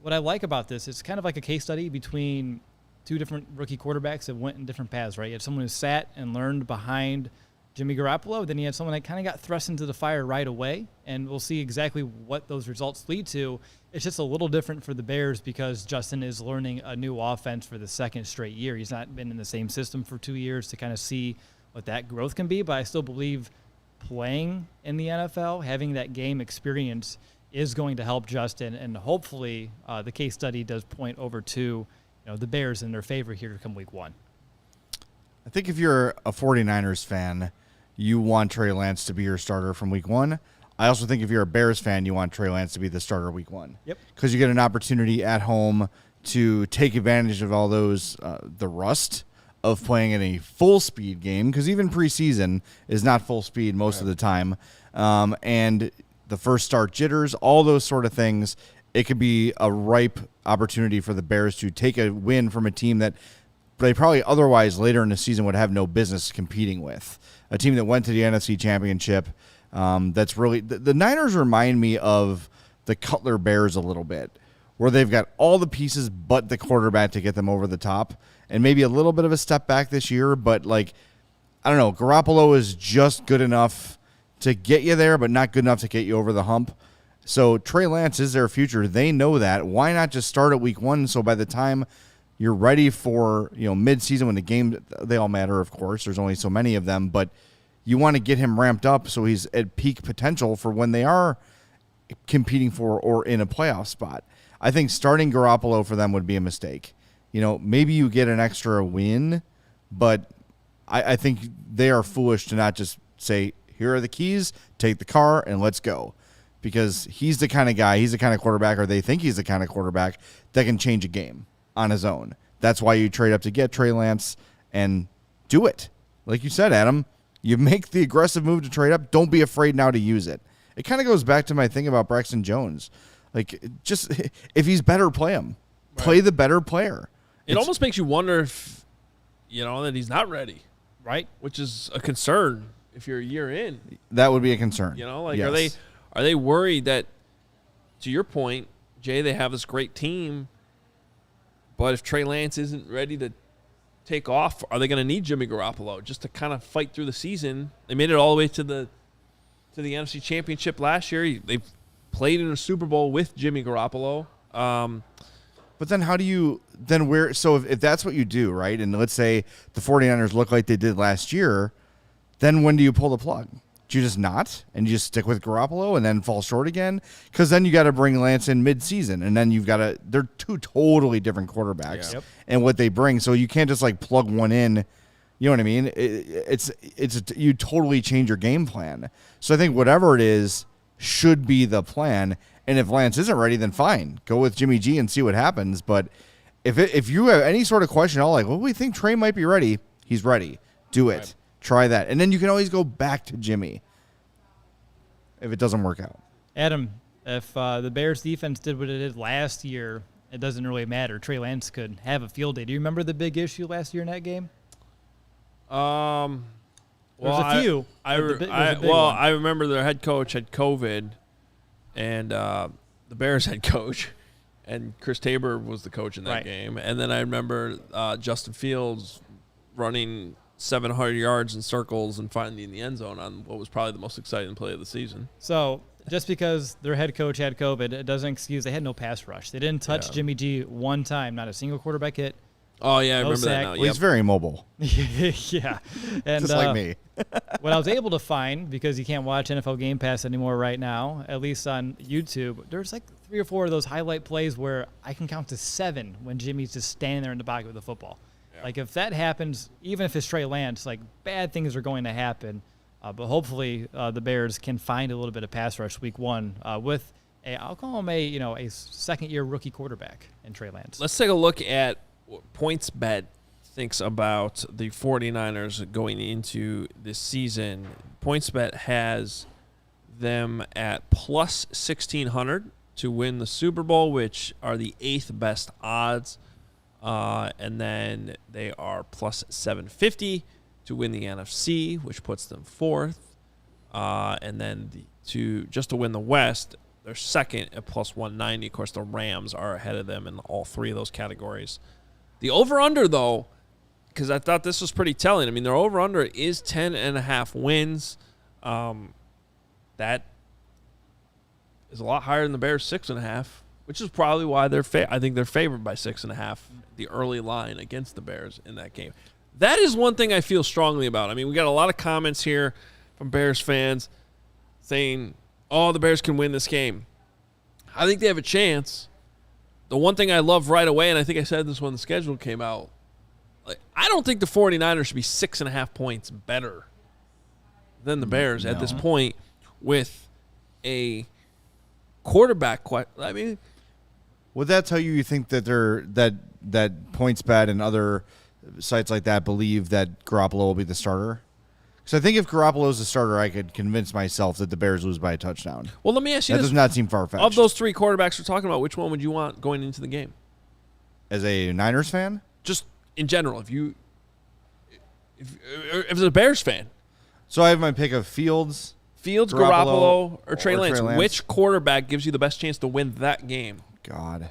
what I like about this, it's kind of like a case study between 2 different rookie quarterbacks that went in different paths, right? You had someone who sat and learned behind Jimmy Garoppolo. Then you had someone that kind of got thrust into the fire right away, and we'll see exactly what those results lead to. It's just a little different for the Bears because Justin is learning a new offense for the 2nd straight year. He's not been in the same system for 2 years to kind of see what that growth can be, but I still believe playing in the NFL, having that game experience is going to help Justin, and hopefully the case study does point over to the Bears in their favor here come week 1. I think if you're a 49ers fan, you want Trey Lance to be your starter from week 1. I also think if you're a Bears fan, you want Trey Lance to be the starter week 1. Yep. Because you get an opportunity at home to take advantage of all those, the rust of playing in a full speed game, because even preseason is not full speed most of the time. And the first start jitters, all those sort of things. It could be a ripe opportunity for the Bears to take a win from a team that they probably otherwise later in the season would have no business competing with. A team that went to the NFC Championship. That's really the Niners remind me of the Cutler Bears a little bit, where they've got all the pieces but the quarterback to get them over the top, and maybe a little bit of a step back this year. But like, I don't know, Garoppolo is just good enough to get you there, but not good enough to get you over the hump. So Trey Lance is their future. They know that. Why not just start at week 1? So by the time you're ready for, mid-season when the game, they all matter, of course. There's only so many of them, but you want to get him ramped up so he's at peak potential for when they are competing for or in a playoff spot. I think starting Garoppolo for them would be a mistake. Maybe you get an extra win, but I think they are foolish to not just say, here are the keys, take the car, and let's go. Because he's the kind of guy, he's the kind of quarterback, or they think he's the kind of quarterback that can change a game on his own. That's why you trade up to get Trey Lance and do it. Like you said, Adam, you make the aggressive move to trade up. Don't be afraid now to use it. It kind of goes back to my thing about Braxton Jones. Like, just if he's better, play him. Right. Play the better player. It almost makes you wonder if, that he's not ready. Right? Which is a concern if you're a year in. That would be a concern. Yes. Are they worried that, to your point, Jay, they have this great team, but if Trey Lance isn't ready to take off, are they going to need Jimmy Garoppolo just to kind of fight through the season? They made it all the way to the NFC Championship last year. They played in a Super Bowl with Jimmy Garoppolo. But then how do you – so if that's what you do, right, and let's say the 49ers look like they did last year, then when do you pull the plug? Do you just not, and you just stick with Garoppolo and then fall short again? Because then you got to bring Lance in mid-season, and then you've got to – they're two totally different quarterbacks and what they bring. So you can't just, plug one in. You know what I mean? You totally change your game plan. So I think whatever it is should be the plan. And if Lance isn't ready, then fine. Go with Jimmy G and see what happens. But if you have any sort of question at all, we think Trey might be ready, he's ready. Do it. Right. Try that. And then you can always go back to Jimmy if it doesn't work out. Adam, if the Bears defense did what it did last year, it doesn't really matter. Trey Lance could have a field day. Do you remember the big issue last year in that game? There was a few. I remember their head coach had COVID, and the Bears head coach, and Chris Tabor was the coach in that game. And then I remember Justin Fields running 700 yards in circles and finding the end zone on what was probably the most exciting play of the season. So just because their head coach had COVID, it doesn't excuse they had no pass rush. They didn't touch Jimmy G one time, not a single quarterback hit. Oh, yeah, I remember that now. Well, he's very mobile. Yeah. And, just like me. What I was able to find, because you can't watch NFL Game Pass anymore right now, at least on YouTube, there's 3 or 4 of those highlight plays where I can count to 7 when Jimmy's just standing there in the pocket with the football. Yeah. If that happens, even if it's Trey Lance, bad things are going to happen. But hopefully the Bears can find a little bit of pass rush week 1 with I'll call him a second-year rookie quarterback in Trey Lance. Let's take a look at what PointsBet thinks about the 49ers going into this season. PointsBet has them at plus 1,600 to win the Super Bowl, which are the 8th best odds. And then they are plus 750 to win the NFC, which puts them 4th. And then just to win the West, they're second at plus 190. Of course, the Rams are ahead of them in all 3 of those categories. The over-under, though, because I thought this was pretty telling. I mean, their over-under is 10.5 wins. That is a lot higher than the Bears' 6.5, which is probably why I think they're favored by 6.5, the early line against the Bears in that game. That is one thing I feel strongly about. I mean, we got a lot of comments here from Bears fans saying, oh, the Bears can win this game. I think they have a chance. The one thing I love right away, and I think I said this when the schedule came out, I don't think the 49ers should be 6.5 points better than the Bears at this point with a quarterback. I mean, would that tell you think that that PointsBet and other sites like that believe that Garoppolo will be the starter? Because I think if Garoppolo is the starter, I could convince myself that the Bears lose by a touchdown. Well, let me ask you this. That does not seem far-fetched. Of those 3 quarterbacks we're talking about, which one would you want going into the game? As a Niners fan? Just in general, if it's a Bears fan. So I have my pick of Fields, Garoppolo, or Trey Lance. Trey Lance. Which quarterback gives you the best chance to win that game? God.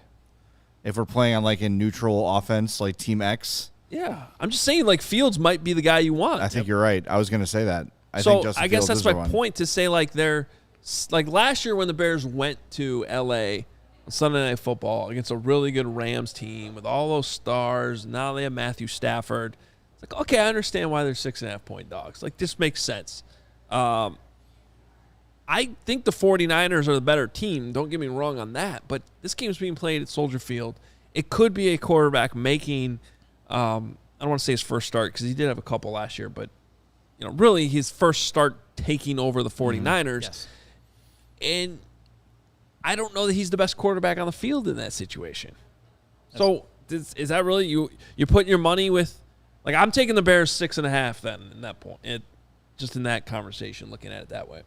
If we're playing on like a neutral offense, like Team X. Yeah. I'm just saying, like, Fields might be the guy you want. I think you're right. I was going to say that. I so think Justin I guess Fields that's is my the one. point to say, like, they're like last year when the Bears went to L.A. on Sunday Night Football against a really good Rams team with all those stars. Now they have Matthew Stafford. It's like, okay, I understand why they're 6.5-point dogs. Like, this makes sense. I think the 49ers are the better team. Don't get me wrong on that. But this game's being played at Soldier Field. It could be a quarterback making I don't want to say his first start because he did have a couple last year, but really his first start taking over the 49ers. Yes. And I don't know that he's the best quarterback on the field in that situation. So is that really you're putting your money with, like, I'm taking the Bears 6.5 then in that point. Just in that conversation, looking at it that way.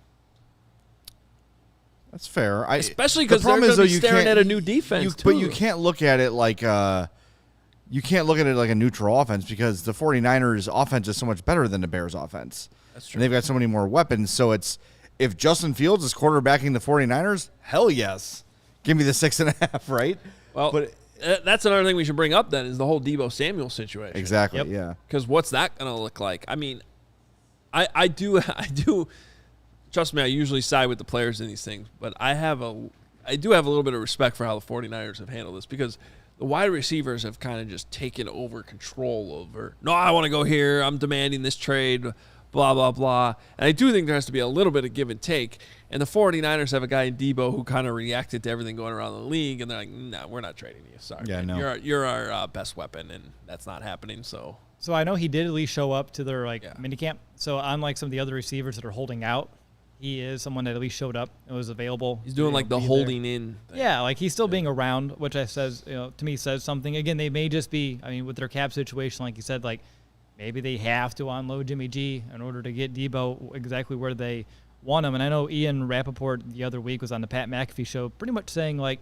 That's fair. Especially because they're going to be staring at a new defense, too. But you can't look at it like a neutral offense because the 49ers offense is so much better than the Bears offense. That's true. And they've got so many more weapons. So if Justin Fields is quarterbacking the 49ers, hell yes. Give me the 6.5, right? Well, but that's another thing we should bring up then is the whole Deebo Samuel situation. Exactly, yeah. Because what's that going to look like? I mean, I do trust me, I usually side with the players in these things, but I do have a little bit of respect for how the 49ers have handled this because the wide receivers have kind of just taken over control over, no, I want to go here, I'm demanding this trade, blah, blah, blah. And I do think there has to be a little bit of give and take. And the 49ers have a guy in Debo who kind of reacted to everything going around the league, and they're like, no, we're not trading you. Sorry, yeah, man. no. You're our best weapon, and that's not happening, So I know he did at least show up to their minicamp. So unlike some of the other receivers that are holding out, he is someone that at least showed up and was available. He's doing like the holding in thing. Yeah, like he's still being around, which to me says something. Again, they may just be, with their cap situation, like you said, like maybe they have to unload Jimmy G in order to get Debo exactly where they want him. And I know Ian Rappaport the other week was on the Pat McAfee show pretty much saying like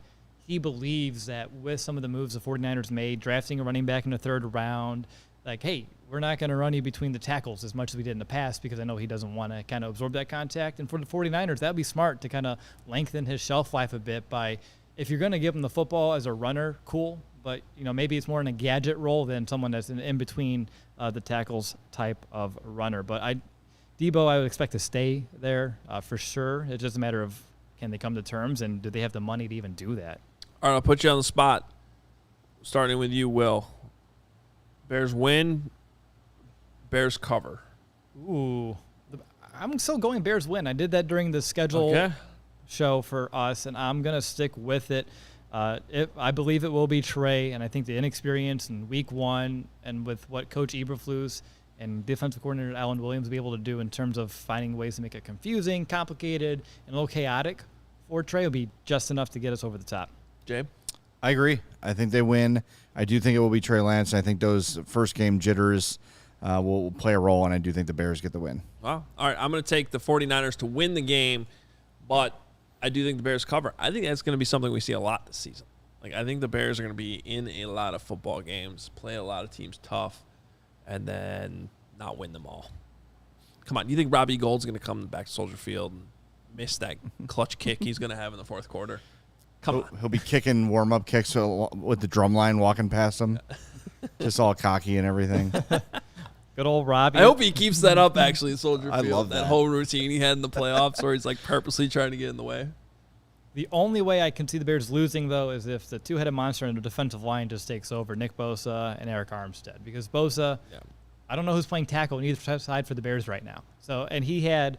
he believes that with some of the moves the 49ers made, drafting a running back in the third round, like, hey, we're not going to run you between the tackles as much as we did in the past because I know he doesn't want to kind of absorb that contact. And for the 49ers, that would be smart to kind of lengthen his shelf life a bit by, if you're going to give him the football as a runner, cool. But, maybe it's more in a gadget role than someone that's in between the tackles type of runner. But Debo, I would expect to stay there for sure. It's just a matter of can they come to terms and do they have the money to even do that? All right, I'll put you on the spot. Starting with you, Will. Bears win. Bears cover. Ooh. I'm still going Bears win. I did that during the schedule show for us, and I'm going to stick with it. I believe it will be Trey, and I think the inexperience in week one and with what Coach Eberflus and defensive coordinator Alan Williams will be able to do in terms of finding ways to make it confusing, complicated, and a little chaotic for Trey will be just enough to get us over the top. Jay? I agree. I think they win. I do think it will be Trey Lance, and I think those first game jitters will play a role, and I do think the Bears get the win. Well, all right, I'm going to take the 49ers to win the game, but I do think the Bears cover. I think that's going to be something we see a lot this season. Like, I think the Bears are going to be in a lot of football games, play a lot of teams tough, and then not win them all. Come on, you think Robbie Gold's going to come back to Soldier Field and miss that clutch kick he's going to have in the fourth quarter? Come on. He'll be kicking warm-up kicks with the drum line walking past him, just all cocky and everything. Good old Robbie. I hope he keeps that up, actually, at Soldier Field. I love that. Whole routine he had in the playoffs where he's like purposely trying to get in the way. The only way I can see the Bears losing, though, is if the two-headed monster in the defensive line just takes over, Nick Bosa and Eric Armstead. Because Bosa, I don't know who's playing tackle on either side for the Bears right now. And he had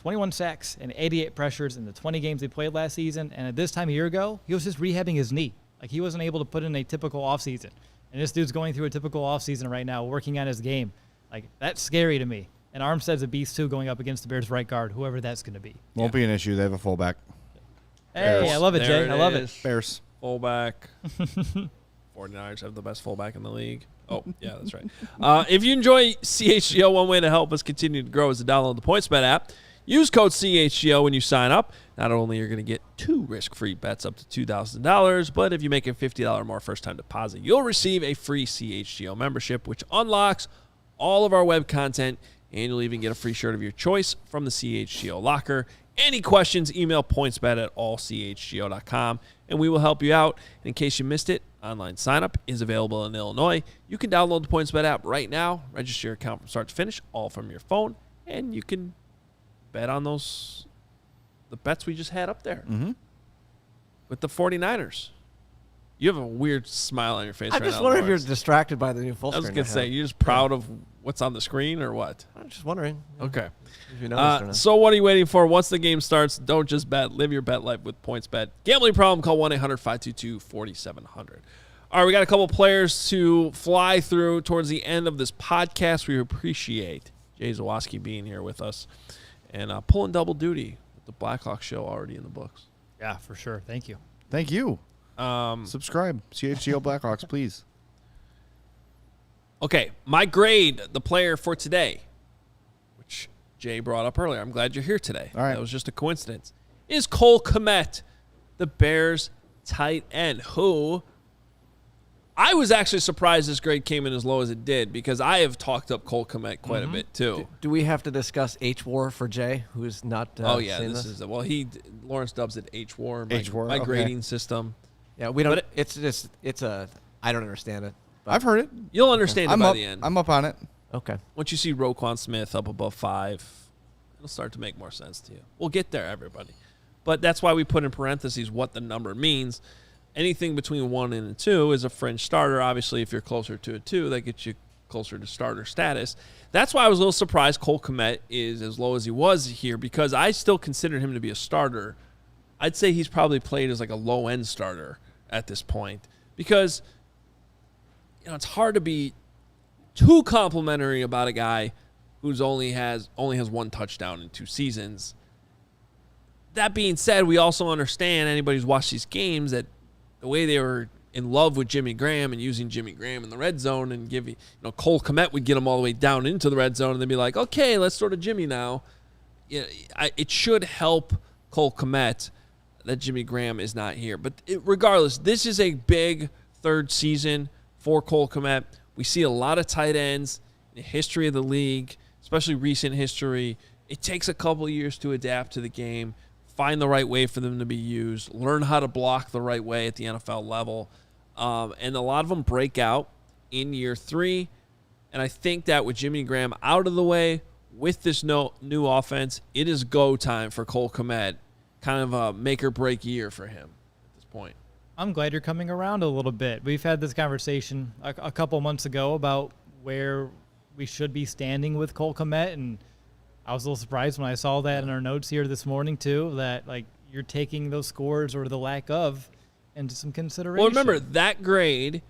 21 sacks and 88 pressures in the 20 games they played last season. And at this time a year ago, he was just rehabbing his knee. Like, he wasn't able to put in a typical offseason. And this dude's going through a typical offseason right now, working on his game. Like, that's scary to me. And Armstead's a beast, too, going up against the Bears' right guard, whoever that's going to be. Won't be an issue. They have a fullback. Hey, Bears. I love it, There Jay. I love it. Bears. Fullback. 49ers have the best fullback in the league. Oh, yeah, that's right. If you enjoy CHGO, one way to help us continue to grow is to download the PointsBet app. Use code CHGO when you sign up. Not only are you going to get 2 risk-free bets up to $2,000, but if you make a $50 or more first-time deposit, you'll receive a free CHGO membership, which unlocks all of our web content, and you'll even get a free shirt of your choice from the CHGO locker. Any questions, email pointsbet@allchgo.com, and we will help you out. And in case you missed it, online sign-up is available in Illinois. You can download the PointsBet app right now, register your account from start to finish, all from your phone, and you can bet on the bets we just had up there with the 49ers. You have a weird smile on your face right now. I'm just wondering if you're distracted by the new full screen. I was going to say, you're just proud of what's on the screen or what? I'm just wondering. Okay. If you noticed or not. So what are you waiting for? Once the game starts, don't just bet. Live your bet life with PointsBet. Gambling problem, call 1-800-522-4700. All right, we got a couple players to fly through towards the end of this podcast. We appreciate Jay Zawaski being here with us and pulling double duty with the Blackhawks show already in the books. Yeah, for sure. Thank you. Thank you. Subscribe. CHGO Blackhawks, please. Okay, my grade, the player for today, which Jay brought up earlier. I'm glad you're here today. All right. That was just a coincidence. Is Cole Kmet, the Bears tight end, who I was actually surprised this grade came in as low as it did because I have talked up Cole Kmet quite a bit too. Do we have to discuss H-War for Jay, who's not seeing this? Lawrence dubs it H-War, H-War, my okay. grading system. Yeah, we don't. But I don't understand it. I've heard it. You'll understand it by the end. I'm up on it. Okay. Once you see Roquan Smith up above 5, it'll start to make more sense to you. We'll get there, everybody. But that's why we put in parentheses what the number means. Anything between 1 and a 2 is a fringe starter. Obviously, if you're closer to a 2, that gets you closer to starter status. That's why I was a little surprised Cole Kmet is as low as he was here because I still considered him to be a starter. I'd say he's probably played as like a low-end starter at this point because it's hard to be too complimentary about a guy who's only has 1 touchdown in 2 seasons. That being said, we also understand anybody who's watched these games that the way they were in love with Jimmy Graham and using Jimmy Graham in the red zone and Cole Kmet would get him all the way down into the red zone and then be like, okay, let's throw to Jimmy now. It should help Cole Kmet that Jimmy Graham is not here. But regardless, this is a big third season for Cole Kmet. We see a lot of tight ends in the history of the league, especially recent history. It takes a couple of years to adapt to the game, find the right way for them to be used, learn how to block the right way at the NFL level. And a lot of them break out in year 3. And I think that with Jimmy Graham out of the way, with this new offense, it is go time for Cole Kmet. Kind of a make-or-break year for him at this point. I'm glad you're coming around a little bit. We've had this conversation a couple months ago about where we should be standing with Cole Kmet, and I was a little surprised when I saw that in our notes here this morning too, that you're taking those scores or the lack of into some consideration. Well, remember, that grade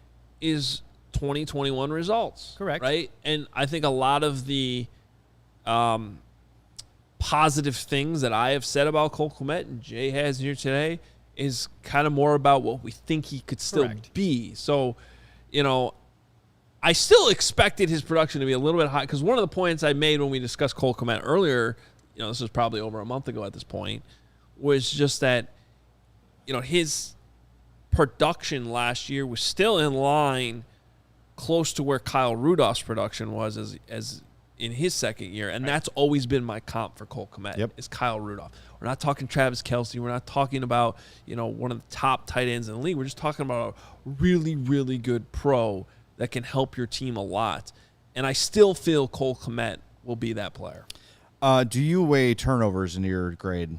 is 2021 results. Correct. Right? And I think a lot of the positive things that I have said about Cole Kmet and Jay has here today is kind of more about what we think he could still be. So, I still expected his production to be a little bit high because one of the points I made when we discussed Cole Kmet earlier, this was probably over a month ago at this point, was just that, his production last year was still in line close to where Kyle Rudolph's production was as in his second year, and that's always been my comp for Cole Kmet is Kyle Rudolph. We're not talking Travis Kelce. We're not talking about, one of the top tight ends in the league. We're just talking about a really, really good pro that can help your team a lot. And I still feel Cole Kmet will be that player. Do you weigh turnovers into your grade?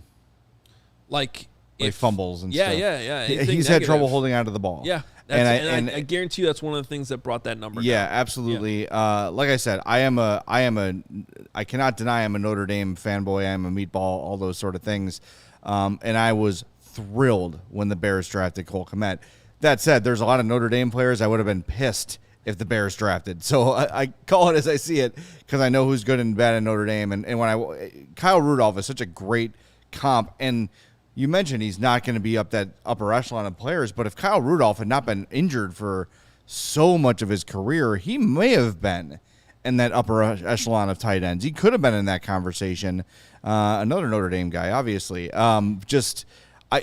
Like fumbles and stuff? Yeah. He's had trouble holding onto the ball. Yeah. And I guarantee you that's one of the things that brought that number down. Yeah, absolutely. Yeah. Like I said, I cannot deny I'm a Notre Dame fanboy. I'm a meatball, all those sort of things. And I was thrilled when the Bears drafted Cole Kmet. That said, there's a lot of Notre Dame players I would have been pissed if the Bears drafted. So I call it as I see it because I know who's good and bad in Notre Dame. And Kyle Rudolph is such a great comp. And you mentioned he's not going to be up that upper echelon of players, but if Kyle Rudolph had not been injured for so much of his career, he may have been. in that upper echelon of tight ends. He could have been in that conversation. Another Notre Dame guy, obviously.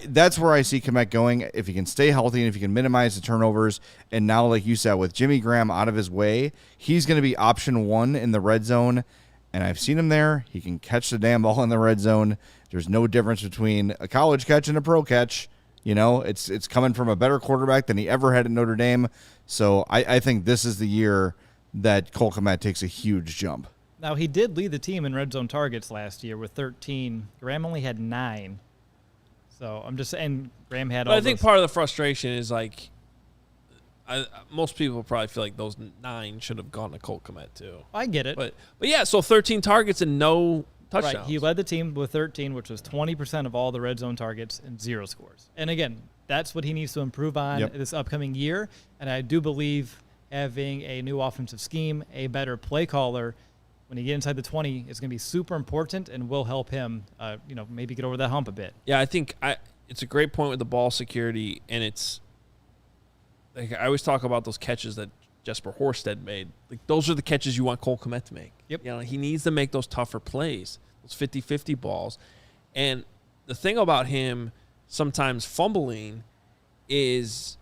That's where I see Kmet going. If he can stay healthy and if he can minimize the turnovers, and now, like you said, with Jimmy Graham out of his way, he's going to be option one in the red zone. And I've seen him there. He can catch the damn ball in the red zone. There's no difference between a college catch and a pro catch. You know, it's coming from a better quarterback than he ever had at Notre Dame. So I think this is the year that Cole Kmet takes a huge jump. Now, he did lead the team in red zone targets last year with 13. Graham only had 9. So I'm just saying Graham had all I think part of the frustration is like most people probably feel like those 9 should have gone to Cole Kmet too. I get it. But yeah, so 13 targets and no touchdowns. Right. He led the team with 13, which was 20% of all the red zone targets and 0 scores. And again, that's what he needs to improve on this upcoming year. And I do believe having a new offensive scheme, a better play caller, when you get inside the 20, is going to be super important and will help him, maybe get over that hump a bit. Yeah, I think it's a great point with the ball security, and it's like I always talk about those catches that Jesper Horsted made. Like those are the catches you want Cole Kmet to make. Yep. You know, he needs to make those tougher plays, those 50-50 balls. And the thing about him sometimes fumbling is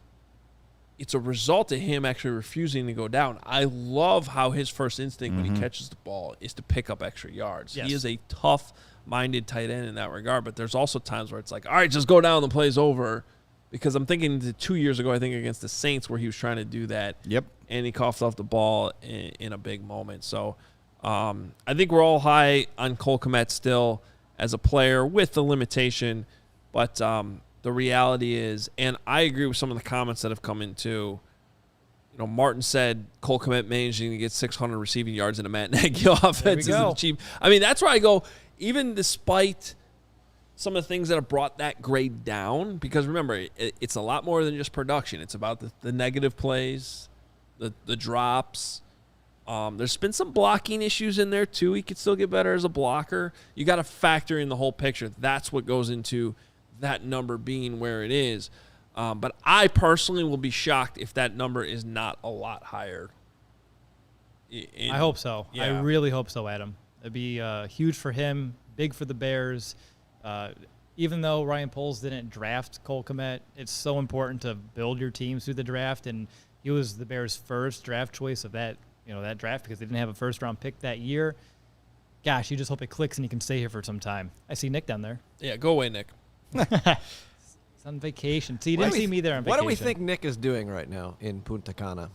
it's a result of him actually refusing to go down. I love how his first instinct when he catches the ball is to pick up extra yards. Yes. He is a tough-minded tight end in that regard, but there's also times where it's like, all right, just go down, the play's over. Because I'm thinking 2 years ago, I think against the Saints, where he was trying to do that. Yep. And he coughed off the ball in a big moment. So I think we're all high on Cole Kmet still as a player with the limitation. But the reality is, and I agree with some of the comments that have come in too. You know, Martin said Cole Kmet managing to get 600 receiving yards in a Matt Nagy offense is achieved. I mean, that's where I go, even despite some of the things that have brought that grade down, because remember, it's a lot more than just production. It's about the negative plays, the drops. There's been some blocking issues in there too. He could still get better as a blocker. You got to factor in the whole picture. That's what goes into that number being where it is. But I personally will be shocked if that number is not a lot higher. I hope so. Yeah. I really hope so, Adam. It'd be huge for him, big for the Bears. Even though Ryan Poles didn't draft Cole Kmet, it's so important to build your teams through the draft, and he was the Bears' first draft choice of that draft because they didn't have a first-round pick that year. Gosh, you just hope it clicks and he can stay here for some time. I see Nick down there. Yeah, go away, Nick. He's on vacation. See, you didn't see me there on vacation. What do we think Nick is doing right now in Punta Cana?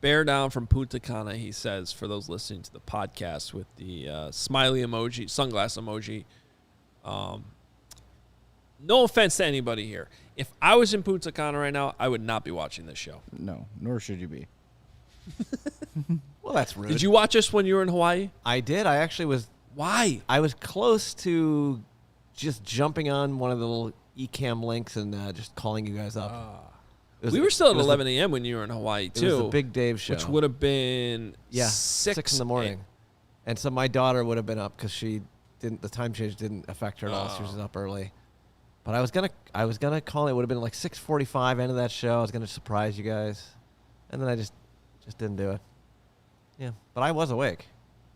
Bear down from Punta Cana, he says, for those listening to the podcast with the smiley emoji, sunglass emoji. No offense to anybody here. If I was in Punta Cana right now, I would not be watching this show. No, nor should you be. Well, that's rude. Did you watch us when you were in Hawaii? I did. I actually was. Why? I was close to just jumping on one of the little eCam links and just calling you guys up. We were still at 11 a.m. when you were in Hawaii, too. It was the Big Dave show. Which would have been 6 in the morning. And so my daughter would have been up because the time change didn't affect her at all. She was up early. But I was gonna call it. It would have been like 6:45 end of that show. I was gonna surprise you guys. And then I just didn't do it. Yeah. But I was awake.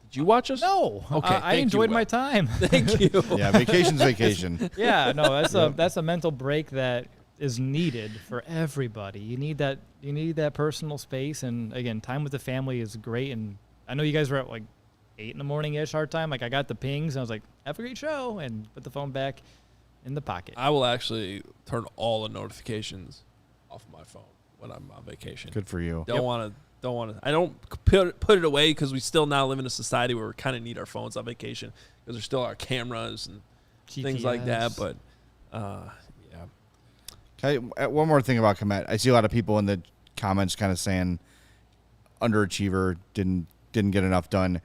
Did you watch us? No. Okay. I enjoyed my time. Thank you. Yeah, vacation's vacation. Yeah, no, that's a mental break that is needed for everybody. You need that personal space, and again, time with the family is great. And I know you guys were at like 8 in the morning-ish our time. Like I got the pings and I was like, have a great show, and put the phone back in the pocket. I will actually turn all the notifications off my phone when I'm on vacation. Good for you. Don't want to. I don't put it away because we still now live in a society where we kind of need our phones on vacation because there's still our cameras and things like that. But yeah. Okay, one more thing about Kmet. I see a lot of people in the comments kind of saying underachiever, didn't get enough done.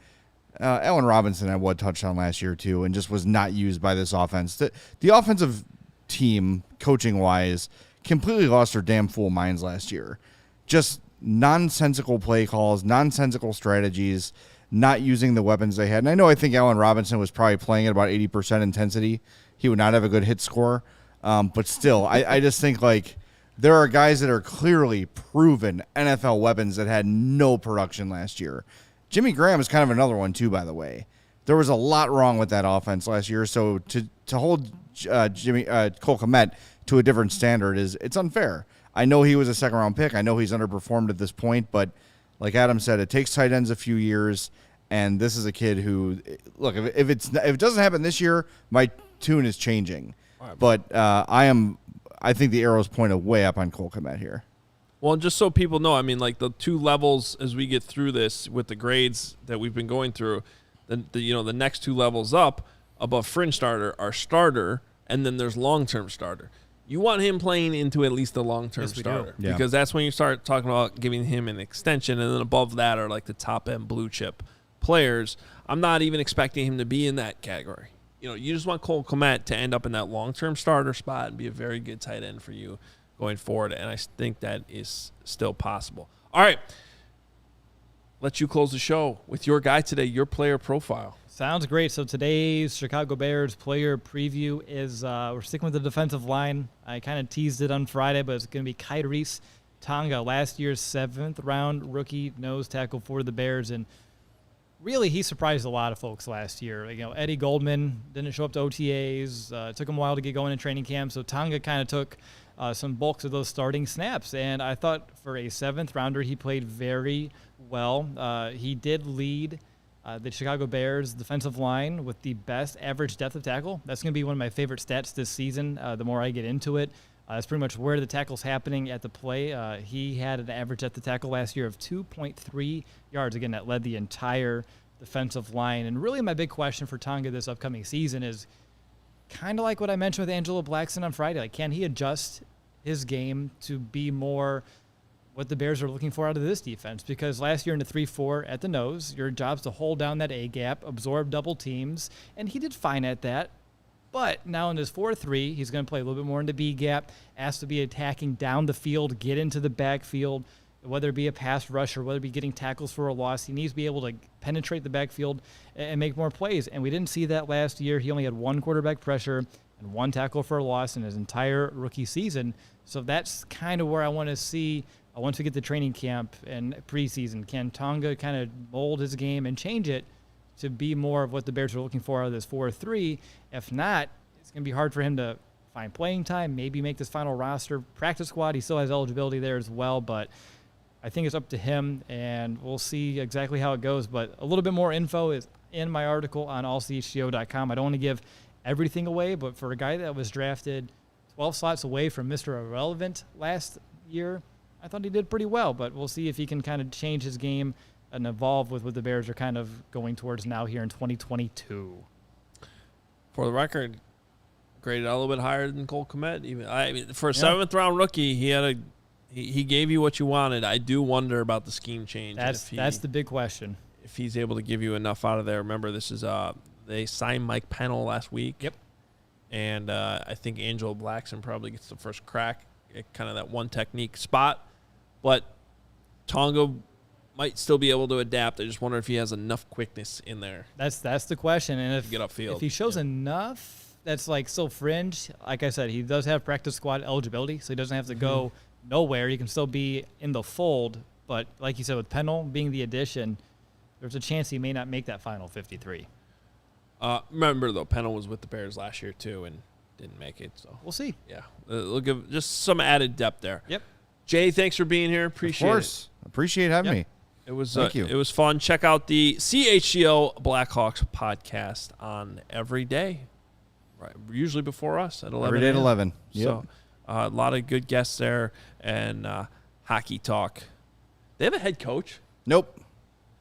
Allen Robinson had one touchdown last year too, and just was not used by this offense. The offensive team, coaching wise, completely lost their damn fool minds last year. Just nonsensical play calls, nonsensical strategies, not using the weapons they had. And I think Allen Robinson was probably playing at about 80% intensity. He would not have a good hit score. But still, I just think like there are guys that are clearly proven NFL weapons that had no production last year. Jimmy Graham is kind of another one too, by the way. There was a lot wrong with that offense last year, so to hold Cole Kmet to a different standard it's unfair. I know he was a second-round pick. I know he's underperformed at this point, but like Adam said, it takes tight ends a few years, and this is a kid who, look, if it doesn't happen this year, my tune is changing. Right. But I think the arrow's pointed way up on Cole Kmet here. Well, just so people know, I mean, like the two levels as we get through this with the grades that we've been going through, the next two levels up above fringe starter are starter, and then there's long-term starter. You want him playing into at least the long-term starter because that's when you start talking about giving him an extension, and then above that are like the top-end blue-chip players. I'm not even expecting him to be in that category. You just want Cole Kmet to end up in that long-term starter spot and be a very good tight end for you going forward, and I think that is still possible. All right. Let you close the show with your guy today, your player profile. Sounds great. So today's Chicago Bears player preview is we're sticking with the defensive line. I kind of teased it on Friday, but it's going to be Kyrese Tonga, last year's 7th-round rookie nose tackle for the Bears, and really he surprised a lot of folks last year. Eddie Goldman didn't show up to OTAs. It took him a while to get going in training camp, so Tonga kind of took some bulks of those starting snaps, and I thought for a 7th-rounder he played very well. He did lead the Chicago Bears defensive line with the best average depth of tackle. That's going to be one of my favorite stats this season. The more I get into it, that's pretty much where the tackle's happening at the play. He had an average depth of tackle last year of 2.3 yards. Again, that led the entire defensive line. And really my big question for Tonga this upcoming season is kind of like what I mentioned with Angelo Blackson on Friday. Like, can he adjust his game to be more what the Bears are looking for out of this defense? Because last year in the 3-4 at the nose, your job's to hold down that A gap, absorb double teams, and he did fine at that. But now in this 4-3, he's going to play a little bit more in the B gap, asked to be attacking down the field, get into the backfield, whether it be a pass rush or whether it be getting tackles for a loss. He needs to be able to penetrate the backfield and make more plays. And we didn't see that last year. He only had 1 quarterback pressure and 1 tackle for a loss in his entire rookie season. So that's kind of where I want to see once we get to training camp and preseason. Can Tonga kind of mold his game and change it to be more of what the Bears are looking for out of this 4-3? If not, it's going to be hard for him to find playing time, maybe make this final roster. Practice squad, he still has eligibility there as well, but I think it's up to him, and we'll see exactly how it goes. But a little bit more info is in my article on allchgo.com. I don't want to give everything away, but for a guy that was drafted 12 slots away from Mr. Irrelevant last year, I thought he did pretty well, but we'll see if he can kind of change his game and evolve with what the Bears are kind of going towards now here in 2022. For the record, graded a little bit higher than Cole Kmet. For a 7th-round rookie, he gave you what you wanted. I do wonder about the scheme change. That's the big question. If he's able to give you enough out of there. Remember, this is they signed Mike Pennell last week. Yep. And I think Angelo Blackson probably gets the first crack at kind of that one technique spot. But Tonga might still be able to adapt. I just wonder if he has enough quickness in there. That's the question. And if get upfield, if he shows enough, that's like still fringe. Like I said, he does have practice squad eligibility, so he doesn't have to go nowhere. He can still be in the fold. But like you said, with Pennell being the addition, there's a chance he may not make that final 53. Remember, though, Pennell was with the Bears last year, too, and didn't make it. So we'll see. Yeah. We'll give just some added depth there. Yep. Jay, thanks for being here. Appreciate it. Of course. Appreciate having me. It was Thank you. It was fun. Check out the CHGO Blackhawks podcast on every day, right? Usually before us at 11. Every day at 11. Yep. So a lot of good guests there and hockey talk. They have a head coach. Nope.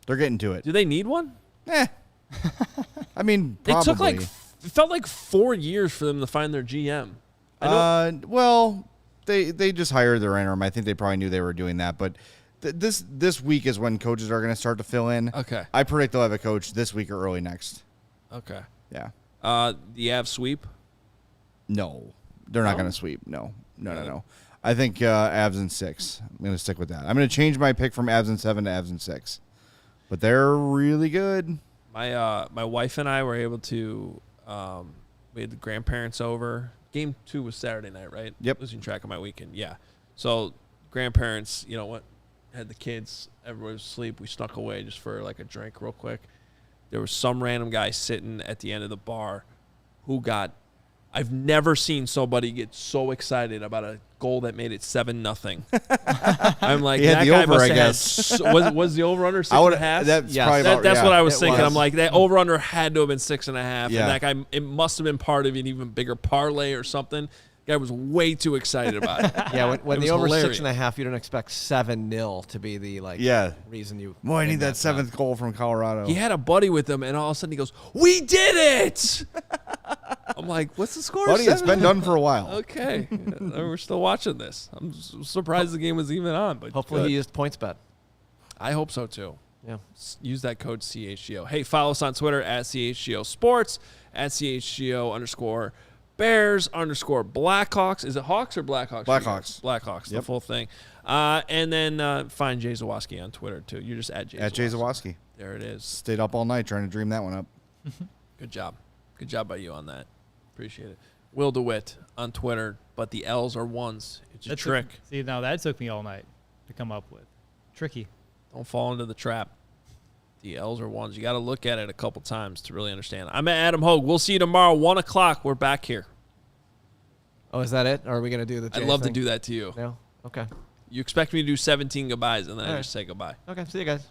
They're getting to it. Do they need one? I mean, It probably. took it felt like 4 years for them to find their GM. Well, they just hired their interim. I think they probably knew they were doing that, but this week is when coaches are going to start to fill in. Okay. I predict they'll have a coach this week or early next. Okay. Yeah. The Avs sweep? No, they're not going to sweep. No. I think Avs in 6. I'm going to stick with that. I'm going to change my pick from Avs in 7 to Avs in 6. But they're really good. My wife and I were able to we had the grandparents over. Game 2 was Saturday night, right? Yep. Losing track of my weekend. Yeah. So grandparents, you know what? had the kids. Everybody was asleep. We snuck away just for like a drink real quick. There was some random guy sitting at the end of the bar who got – I've never seen somebody get so excited about a goal that made it 7-0. I'm like, He had that the guy over, must I have guess. had, was the over-under 6.5? That's Yes. probably about, That's yeah. what I was It thinking. was. I'm like, that over-under had to have been 6.5. Yeah. And that guy, it must have been part of an even bigger parlay or something. The guy was way too excited about it. Yeah, when It the was over hilarious. 6.5, you don't expect 7-0 to be the reason you. Boy, I made need that seventh goal from Colorado. He had a buddy with him, and all of a sudden he goes, "We did it!" I'm like, "What's the score?" Buddy, it's 7-0? been done for a while. Okay, we're still watching this. I'm surprised the game was even on, but Hopefully good. he used PointsBet. I hope so too. Yeah. Use that code CHGO. Hey, follow us on Twitter at CHGO Sports, at CHGO_Bears _Blackhawks. Is it Hawks or Blackhawks? Blackhawks. Blackhawks, the Yep. full thing. And then find Jay Zawaski on Twitter too. You're just at Jay At Jay Zawaski. There it is. Stayed up all night trying to dream that one up. Good job. Good job by you on that. Appreciate it. Will DeWitt on Twitter, but the L's are ones. It's a trick. See, now that took me all night to come up with. Tricky. Don't fall into the trap. The L's are ones. You got to look at it a couple times to really understand. I'm at Adam Hoge. We'll see you tomorrow, 1 o'clock. We're back here. Oh, is that it? Or are we going to do the Jay I'd love thing? to do that to you. No? Okay. You expect me to do 17 goodbyes, and then I All just say goodbye. Okay, see you guys.